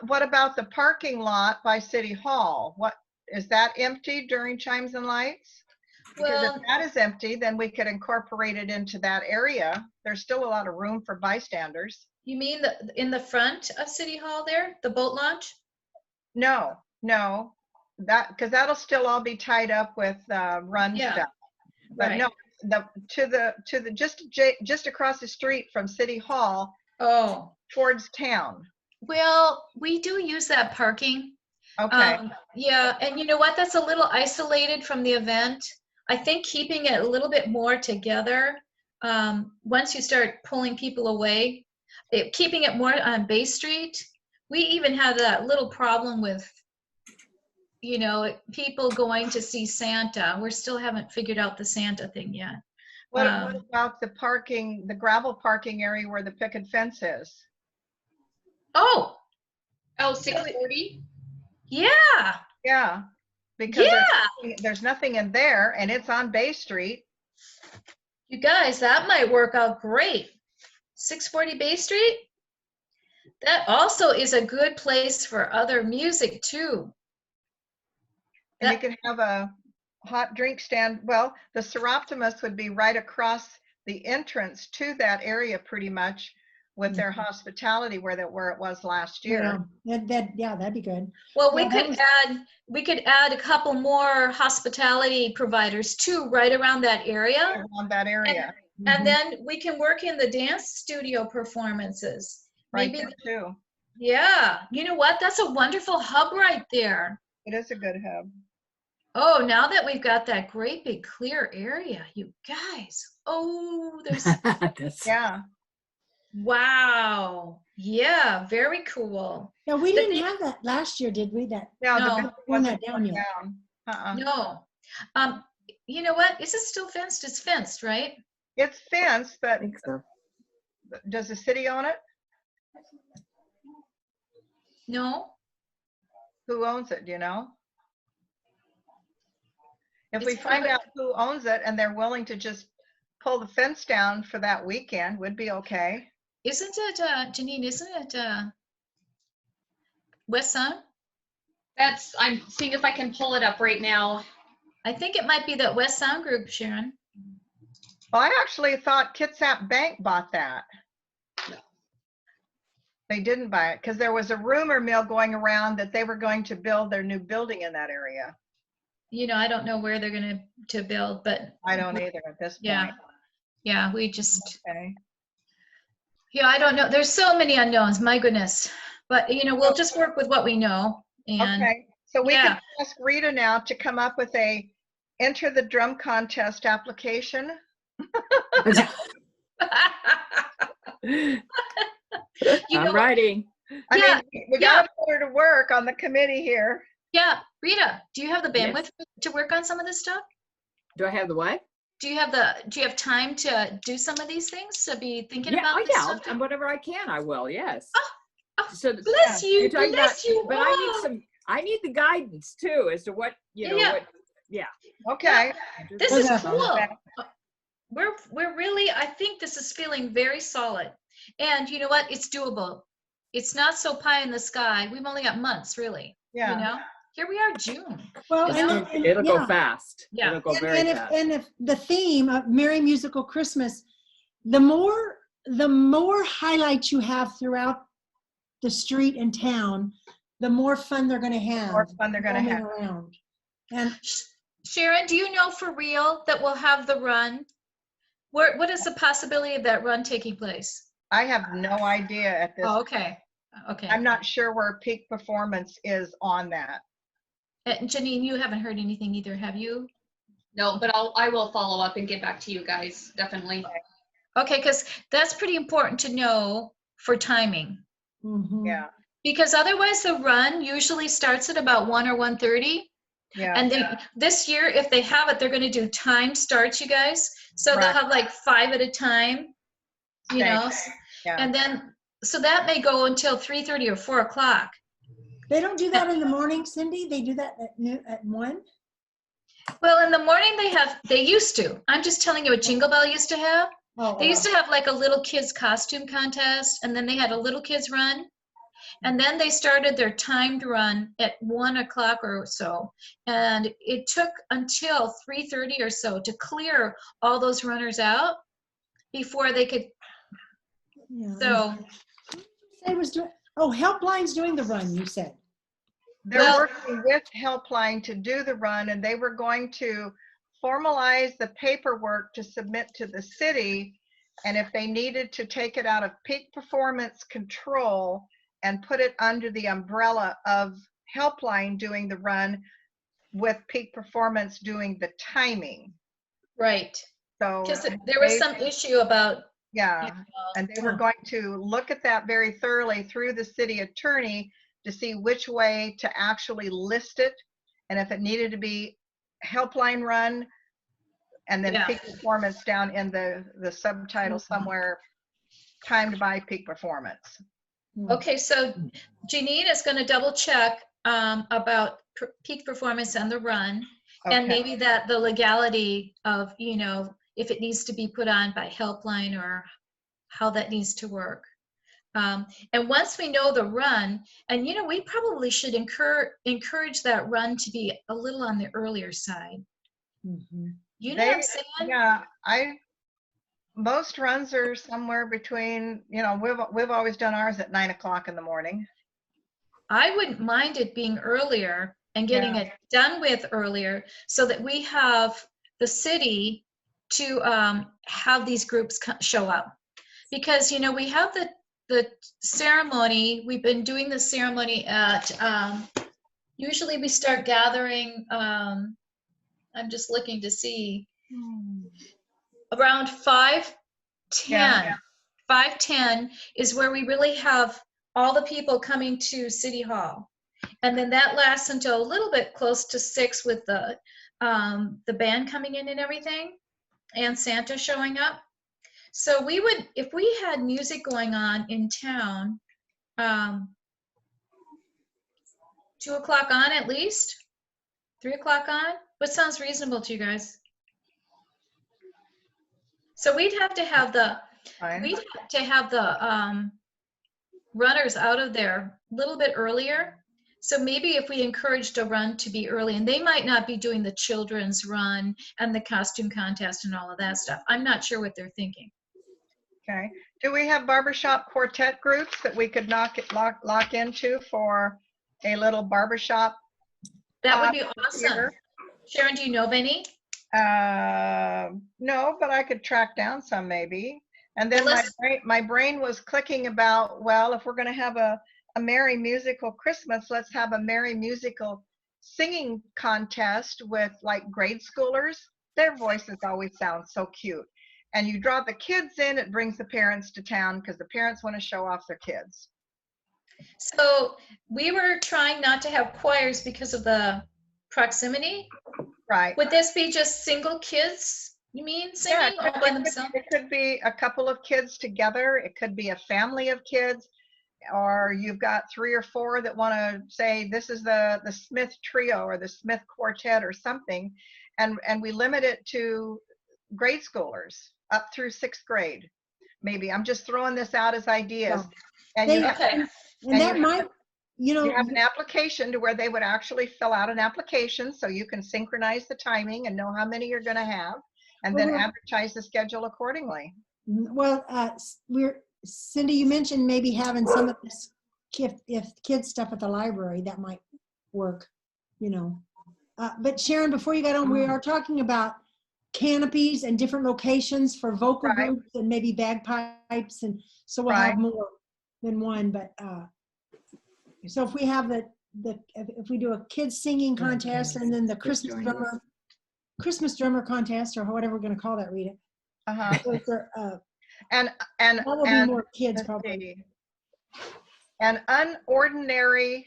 what about the parking lot by City Hall? What, is that empty during Chimes and Lights? Because if Well, that is empty, then we could incorporate it into that area. There's still a lot of room for bystanders. you mean in the front of City Hall there, the boat launch? No, because that'll still all be tied up with run Yeah, stuff. But right. no, just across the street from City Hall Oh, towards town. well, we do use that parking. Okay. Yeah, and you know what? That's a little isolated from the event. I think keeping it a little bit more together, once you start pulling people away, keeping it more on Bay Street. We even had that little problem with, people going to see Santa. We still haven't figured out the Santa thing yet. What about the gravel parking area where the picket fence is? Oh, 640? yeah, Yeah, because yeah. there's nothing in there, and it's on Bay Street. You guys, that might work out great. 640 Bay Street? That also is a good place for other music too. And you can have a hot drink stand. Well, the Seroptimus would be right across the entrance to that area pretty much, with their hospitality where it was last year. Yeah, that'd be good. Well, Yeah, we could add a couple more hospitality providers too, right around that area. Around that area, And then we can work in the dance studio performances. right Maybe, there too. yeah, you know what? That's a wonderful hub right there. It is a good hub. Oh, now that we've got that great big clear area, you guys. Oh, there's, Yeah. wow. Yeah, very cool. Yeah, we The didn't thing- have that last year, did we? That No, No. the building Torn wasn't that down torn yet. down. No. You know what? Is it still fenced? It's fenced, right? It's fenced, I but think so. does the city own it? No? Who owns it, do you know? If It's we find private. out who owns it and they're willing to just pull the fence down for that weekend, would be okay. Isn't it, Janine, isn't it West Sound? I'm seeing if I can pull it up right now. I think it might be that West Sound group, Sharon. Well, I actually thought Kitsap Bank bought that. They didn't buy it because there was a rumor mill going around that they were going to build their new building in that area. You know, I don't know where they're gonna to build, but I don't either at this yeah, point. yeah, we just, Okay. yeah, I don't know. There's so many unknowns, my goodness. But, you know, we'll just work with what we know. And Okay, so we yeah. can ask Rita now to come up with a enter the drum contest application. You I'm know, writing. I Yeah, mean, we gotta put her to work on the committee here. yeah, Rita, do you have the Yes. bandwidth to work on some of this stuff? Do I have the what? Do you have time to do some of these things, to be thinking Yeah, about oh this yeah, stuff? and whatever I can, I will, yes. Oh, So bless you, you're talking bless you. but Oh, I need the guidance too, as to what, Yeah. Okay. this We're is gonna- cool. We're really, I think this is feeling very solid. And you know what? It's doable. It's not so pie in the sky. We've only got months, really. You Yeah. know, here we are, June. Well, You know? It'll go fast. Yeah. It'll go very fast. and if the theme of Merry Musical Christmas, the more highlights you have throughout the street and town, the more fun they're going to have. More fun they're gonna roaming have. around. And Sharon, do you know for real that we'll have the run? What is the possibility of that run taking place? I have no idea at this. Oh, okay. Okay. I'm not sure where peak performance is on that. And Janine, you haven't heard anything either, have you? No, but I will follow up and get back to you guys, definitely. Okay, because that's pretty important to know for timing. mhm. Yeah, Because otherwise the run usually starts at about 1 or 1:30. yeah. And this year, if they have it, they're going to do time starts, you guys. So they'll Right. have like 5 at a time, you Okay. know. Yeah. And then, so that may go until 3:30 or 4 o'clock. They don't do that in the morning, Cindy? They do that at 1? Well, in the morning they used to. I'm just telling you what Jingle Bell used to have. Oh, They used to have like a little kids costume contest, and then they had a little kids run. And then they started their timed run at 1 o'clock or so. And it took until 3:30 or so to clear all those runners out before they could. yeah. So, It was doing, Helpline's doing the run, you said. They're Well- working with Helpline to do the run, and they were going to formalize the paperwork to submit to the city. And if they needed to take it out of peak performance control and put it under the umbrella of Helpline doing the run with peak performance doing the timing. right. So Because there was they- some issue about, yeah, and they were going to look at that very thoroughly through the city attorney to see which way to actually list it, and if it needed to be Helpline run, and then Yeah. peak performance down in the subtitle somewhere, timed by peak performance. okay, so Janine is going to double check about peak performance and the run. And Okay. maybe that the legality of, you know, if it needs to be put on by Helpline or how that needs to work. And once we know the run, and you know, we probably should encourage that run to be a little on the earlier side. Mhm. You know what I'm They- saying? Yeah, Most runs are somewhere between, we've always done ours at 9 o'clock in the morning. I wouldn't mind it being earlier and getting it done with earlier so that we have the city to have these groups show up. Because, we have the ceremony, we've been doing the ceremony at, usually we start gathering, I'm just looking to see, around 5:10. Yeah. 5:10 is where we really have all the people coming to City Hall. And then that lasts until a little bit close to 6 with the band coming in and everything and Santa showing up. So we would, if we had music going on in town, 2 o'clock on at least, 3 o'clock on, what sounds reasonable to you guys? So we'd have to have the runners out of there a little bit earlier. So maybe if we encouraged a run to be early, and they might not be doing the children's run and the costume contest and all of that stuff. I'm not sure what they're thinking. Okay. Do we have barbershop quartet groups that we could lock into for a little barbershop? That would be awesome. Here? Sharon, do you know of any? No, but I could track down some maybe. And then my brain was clicking about, well, if we're going to have a merry musical Christmas, let's have a merry musical singing contest with like grade schoolers. Their voices always sound so cute. And you draw the kids in, it brings the parents to town because the parents want to show off their kids. So we were trying not to have choirs because of the proximity. Right. Would this be just single kids, you mean, singing all by themselves? It could be a couple of kids together. It could be a family of kids. Or you've got 3 or 4 that want to say, this is the Smith Trio or the Smith Quartet or something. And we limit it to grade schoolers up through 6th grade. Maybe I'm just throwing this out as ideas. Yeah. And you have an application to where they would actually fill out an application so you can synchronize the timing and know how many you're going to have and then advertise the schedule accordingly. Well, Cindy, you mentioned maybe having some of this if kids stuff at the library, that might work, But Sharon, before you got on, we are talking about canopies and different locations for vocal groups and maybe bagpipes, and so we'll have more than one. But so if we have if we do a kids singing contest and then the Christmas drummer contest or whatever we're going to call that, Rita. And that will be more kids probably. An unordinary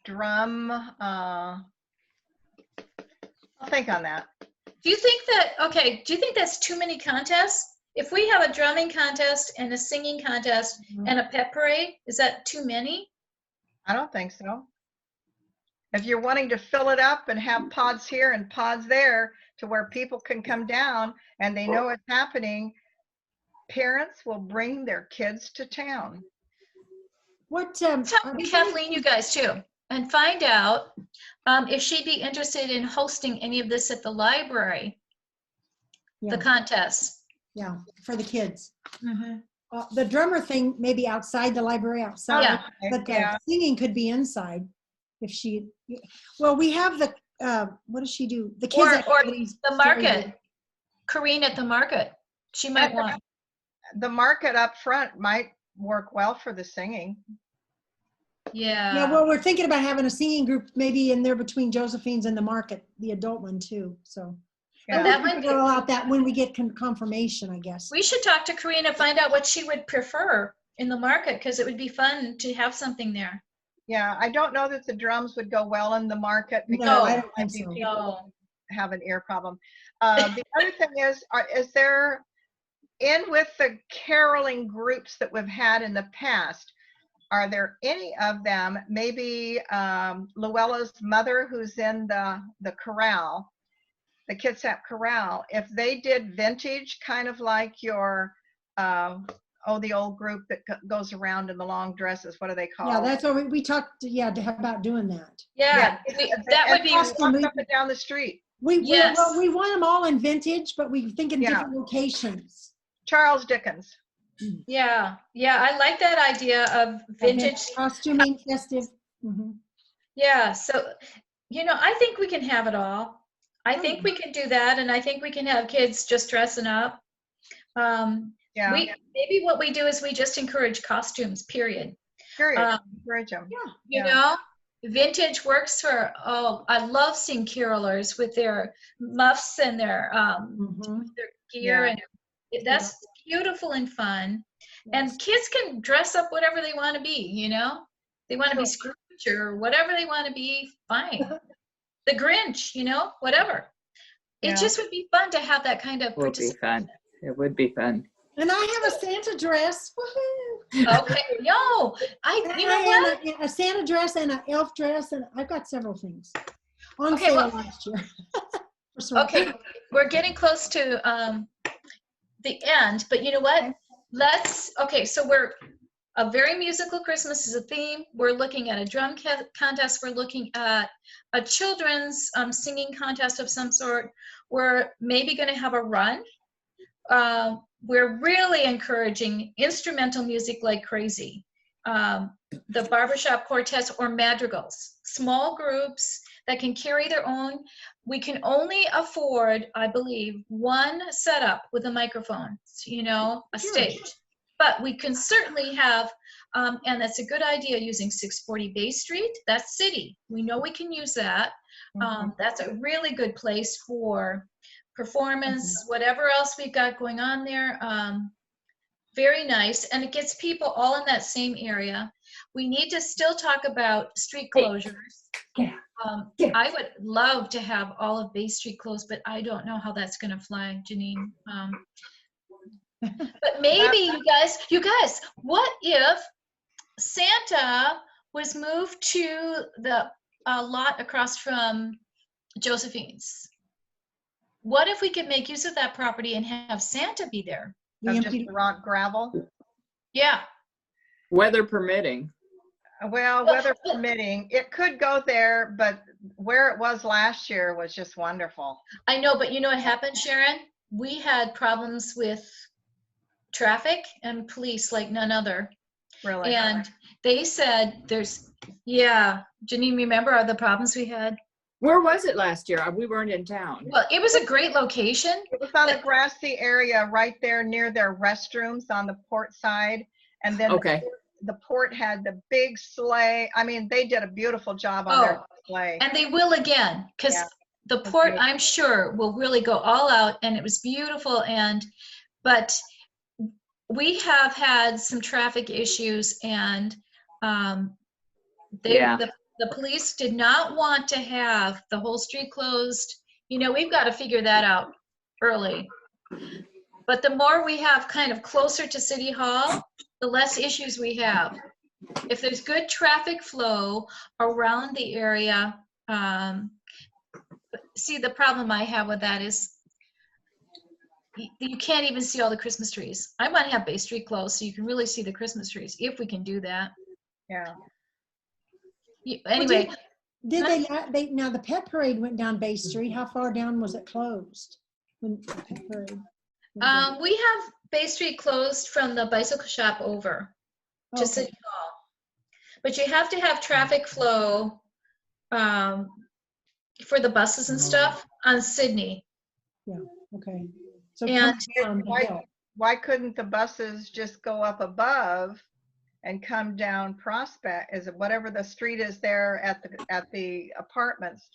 drum. I'll think on that. Do you think that's too many contests? If we have a drumming contest and a singing contest and a pet parade, is that too many? I don't think so. If you're wanting to fill it up and have pods here and pods there to where people can come down and they know it's happening, parents will bring their kids to town. Tell Kathleen, you guys too, and find out if she'd be interested in hosting any of this at the library, the contests. Yeah, for the kids. The drummer thing maybe outside the library, outside, but the singing could be inside. If she, we have the, what does she do? The kids activities. Or the market. Corrine at the market. She might want. The market up front might work well for the singing. Yeah. Well, we're thinking about having a singing group maybe in there between Josephine's and the market, the adult one too. So that would roll out that when we get confirmation, I guess. We should talk to Corine and find out what she would prefer in the market, because it would be fun to have something there. Yeah, I don't know that the drums would go well in the market because no, I don't think so. People have an ear problem. The other thing is there, with the caroling groups that we've had in the past, are there any of them, maybe Luella's mother who's in the chorale, the Kitsap chorale, if they did vintage, kind of like your the old group that goes around in the long dresses, what are they called? Yeah, that's what we talked about doing that. Yeah, that would be up and down the street. Yes. Well, we want them all in vintage, but we think in Yeah. different locations. Charles Dickens. Yeah, I like that idea of vintage. Costuming, festive. Mhm. Yeah, so, I think we can have it all. I think we can do that, and I think we can have kids just dressing up. Yeah. Maybe what we do is we just encourage costumes, period. Period. Encourage them. Vintage works for, I love seeing carolers with their muffs and their gear, Yeah. and that's beautiful and fun. And kids can dress up whatever they want to be, They want to be Scrooge or whatever they want to be, fine. The Grinch, whatever. It just would be fun to have that kind of It would be fun. It would be fun. And I have a Santa dress. Woohoo! Okay, you know what? A Santa dress and an elf dress, and I've got several things on Okay, sale last year. Okay, we're getting close to the end, but you know what? So we're a very musical Christmas is a theme. We're looking at a drum contest. We're looking at a children's singing contest of some sort. We're maybe going to have a run. We're really encouraging instrumental music like crazy. The Barbershop Quartet or madrigals, small groups that can carry their own. We can only afford, I believe, one setup with a microphone, a stage. But we can certainly have, and that's a good idea, using 640 Bay Street. That's city. We know we can use that. That's a really good place for performance, whatever else we've got going on there. Very nice, and it gets people all in that same area. We need to still talk about street closures. I would love to have all of Bay Street closed, but I don't know how that's going to fly, Janine. But maybe you guys, what if Santa was moved to the lot across from Josephine's? What if we could make use of that property and have Santa be there? Just rock gravel. Yeah. Weather permitting. Well, weather permitting, it could go there, but where it was last year was just wonderful. I know, but you know what happened, Sharon? We had problems with traffic and police like none other. Really? And they said Janine, remember the problems we had? Where was it last year? We weren't in town. Well, it was a great location. It was on the grassy area right there near their restrooms on the port side. And then the port had the big sleigh. I mean, they did a beautiful job on their sleigh. And they will again, because the port, I'm sure, will really go all out, and it was beautiful. But we have had some traffic issues, and the police did not want to have the whole street closed. We've got to figure that out early. But the more we have kind of closer to City Hall, the less issues we have. If there's good traffic flow around the area, see, the problem I have with that is you can't even see all the Christmas trees. I want to have Bay Street closed so you can really see the Christmas trees, if we can do that. Yeah. Anyway. Now the pet parade went down Bay Street. How far down was it closed? When the pet parade? We have Bay Street closed from the bicycle shop over to City Hall. But you have to have traffic flow for the buses and stuff on Sydney. Yeah, okay. So why couldn't the buses just go up above and come down Prospect? Is it whatever the street is there at the apartments?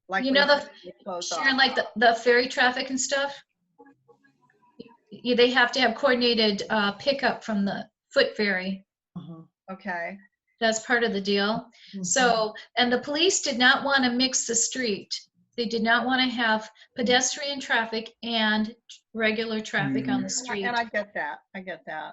Like Sharon, like the ferry traffic and stuff. They have to have coordinated pickup from the foot ferry. Okay. That's part of the deal. So, and the police did not want to mix the street. They did not want to have pedestrian traffic and regular traffic on the street. And I get that.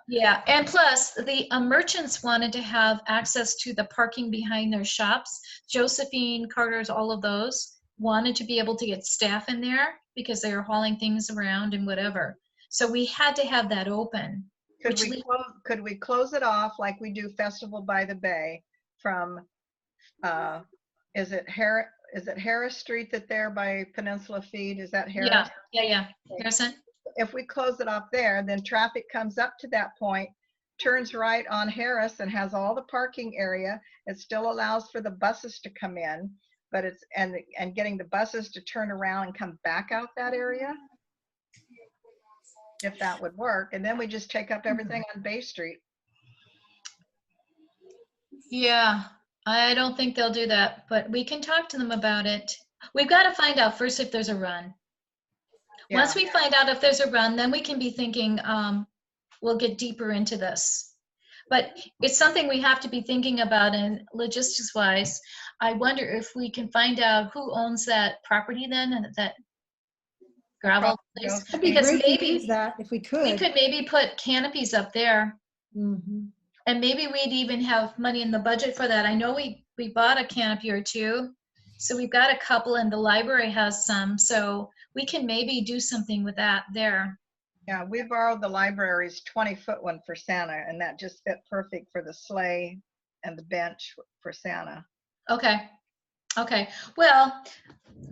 Yeah, and plus the merchants wanted to have access to the parking behind their shops. Josephine, Carter's, all of those wanted to be able to get staff in there because they were hauling things around and whatever. So we had to have that open. Could we close it off like we do Festival by the Bay from, is is it Harris Street that there by Peninsula Feed? Is that Harris? Yeah. Harrison? If we close it off there, then traffic comes up to that point, turns right on Harris and has all the parking area. It still allows for the buses to come in, but it's, and getting the buses to turn around and come back out that area, if that would work. And then we just take up everything on Bay Street. Yeah, I don't think they'll do that, but we can talk to them about it. We've got to find out first if there's a run. Yeah. Once we find out if there's a run, then we can be thinking, we'll get deeper into this. But it's something we have to be thinking about, and logistics wise, I wonder if we can find out who owns that property then, and that gravel place. That'd be Because great to maybe use that if we could. we could maybe put canopies up there, Mhm. and maybe we'd even have money in the budget for that. I know we bought a canopy or two, so we've got a couple, and the library has some, so we can maybe do something with that there. Yeah, we borrowed the library's 20-foot one for Santa, and that just fit perfect for the sleigh and the bench for Santa. Okay. Well,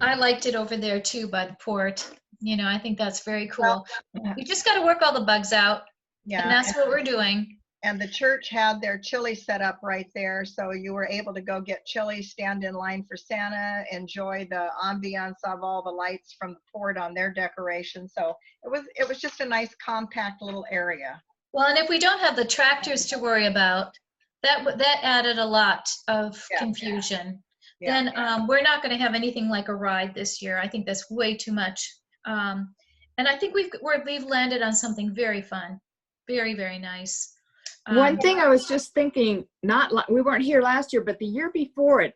I liked it over there too by the port. You know, I think that's very cool. We just got to work all the bugs out, Yeah, and that's what we're doing. and the church had their chili set up right there, so you were able to go get chili, stand in line for Santa, enjoy the ambiance of all the lights from the port on their decoration. So it was just a nice compact little area. Well, and if we don't have the tractors to worry about, that added a lot of Yeah. confusion. Yeah. Then we're not going to have anything like a ride this year. I think that's way too much. And I think we've landed on something very fun, very, very nice. One thing I was just thinking, not like, we weren't here last year, but the year before it,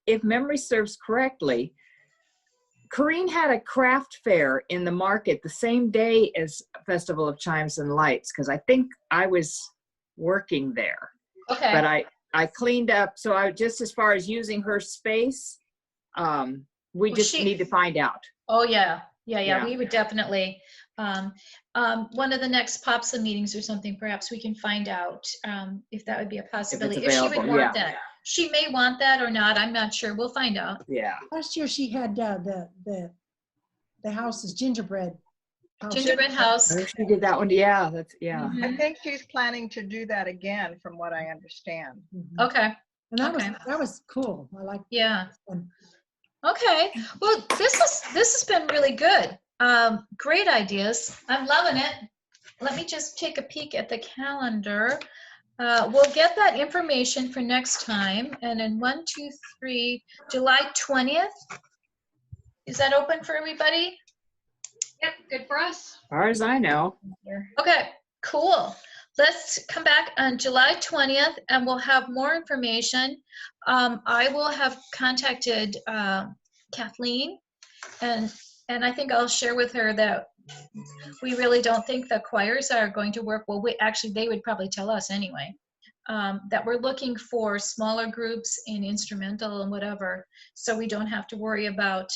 if memory serves correctly, Corrine had a craft fair in the market the same day as Festival of Chimes and Lights, because I think I was working there. Okay. But I cleaned up, so I just, as far as using her space, we Well, just need to find out. Oh, yeah. Yeah. We would definitely. One of the next POPSA meetings or something, perhaps we can find out if that would be a possibility. If she would available, want yeah. that. She may want that or not. I'm not sure. We'll find out. Yeah. Last year she had the house's gingerbread house. Gingerbread house. Oh, she did that one. Yeah, that's, yeah. Mhm. I think she's planning to do that again, from what I understand. Mhm. Okay. And that Okay. was cool. I like Yeah. one. Okay. Well, this has been really good. Great ideas. I'm loving it. Let me just take a peek at the calendar. We'll get that information for next time. And then 1, 2, 3, July 20th. Is that open for everybody? Yep, good for us. As far as I know. Okay, cool. Let's come back on July 20th and we'll have more information. I will have contacted Kathleen and I think I'll share with her that we really don't think the choirs are going to work. Well, they would probably tell us anyway, that we're looking for smaller groups in instrumental and whatever, so we don't have to worry about,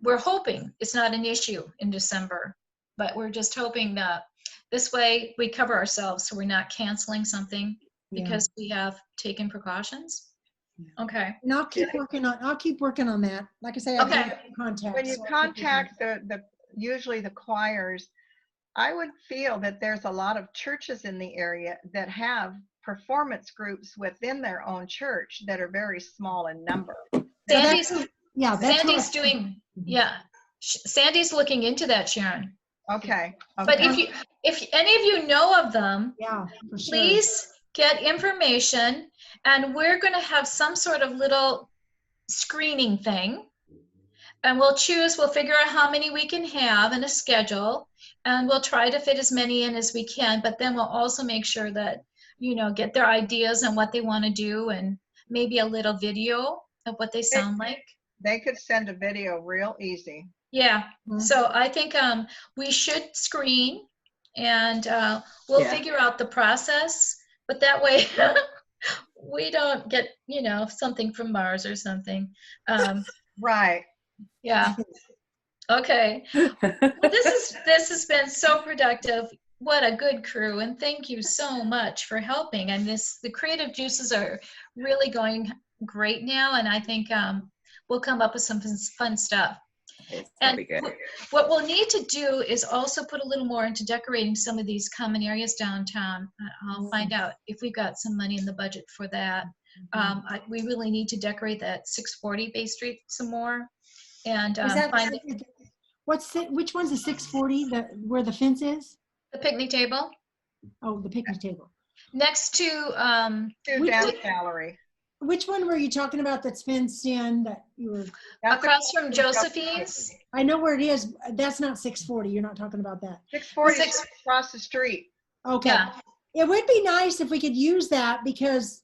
we're hoping it's not an issue in December, but we're just hoping that this way we cover ourselves so we're not canceling something because we have taken precautions. Okay. And I'll keep working on that. Like I say, I Okay. have contacts. When you so I'll keep working on contact usually the choirs, I would feel that there's a lot of churches in the area that have performance groups within their own church that are very small in number. it. So Sandy's that's what Sandy's doing, Sandy's looking into that, Sharon. Okay. But okay. if any of you know of them, Yeah, for sure. please get information, and we're going to have some sort of little screening thing, and we'll figure out how many we can have in a schedule, and we'll try to fit as many in as we can, but then we'll also make sure that, get their ideas on what they want to do, and maybe a little video of what they sound like. They could send a video real easy. Yeah, Mhm. so I think we should screen, and we'll figure out the process, but that way we don't get, something from Mars or something. Right. Yeah. Okay. Well, this has been so productive. What a good crew, and thank you so much for helping. And the creative juices are really going great now, and I think we'll come up with some fun stuff. It's And pretty good. what we'll need to do is also put a little more into decorating some of these common areas downtown. I'll find out if we've got some money in the budget for that. We really need to decorate that 640 Bay Street some more. And Is that, find which one's the 640, where the fence is? the picnic table Oh, the picnic table. next to To We dance did- gallery. Which one were you talking about that's fenced in that you were, That's across from Josephine's. I know where it is. That's not 640. You're not talking about that. 640 Six- across the street. Okay. Yeah. It would be nice if we could use that, because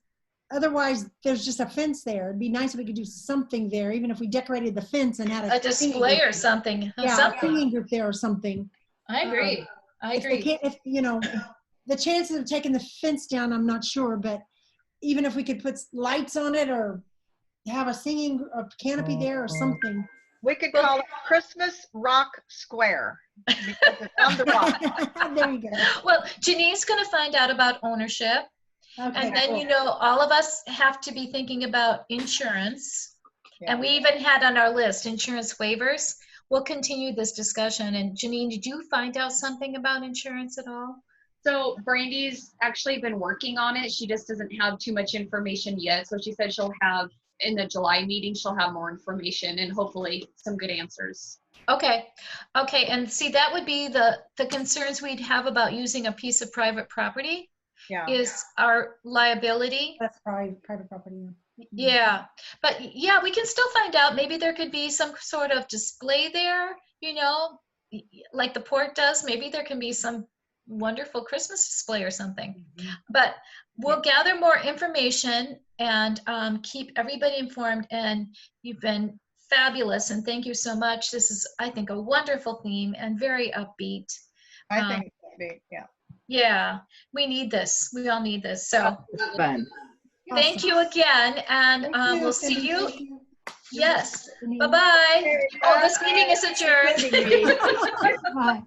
otherwise there's just a fence there. It'd be nice if we could do something there, even if we decorated the fence and had A display or something. Yeah, a Something. singing group there or something. I agree. I If they agree. can't, if, you know, the chances of taking the fence down, I'm not sure, but even if we could put lights on it or have a canopy there or something. We could call it Christmas Rock Square because it's on the rock. There you go. Well, Janine's going to find out about ownership. Okay, And then, cool. you know, all of us have to be thinking about insurance. Yeah. And we even had on our list insurance waivers. We'll continue this discussion. And Janine, did you find out something about insurance at all? So Brandy's actually been working on it. She just doesn't have too much information yet. So she said she'll have, in the July meeting, she'll have more information and hopefully some good answers. Okay. Okay. And see, that would be the concerns we'd have about using a piece of private property Yeah. is our liability. That's private property. Yeah, but yeah, we can still find out. Maybe there could be some sort of display there, you know, like the port does. Maybe there can be some wonderful Christmas display or something. But we'll gather more information and keep everybody informed. And you've been fabulous, and thank you so much. This is, I think, a wonderful theme and very upbeat. I think it would be, yeah. Yeah, we need this. We all need this. So It's fun. thank you again, and Thank we'll Cindy. see you. Thank you. Yes. Janine. Bye-bye. Oh, this meeting is adjourned. Bye.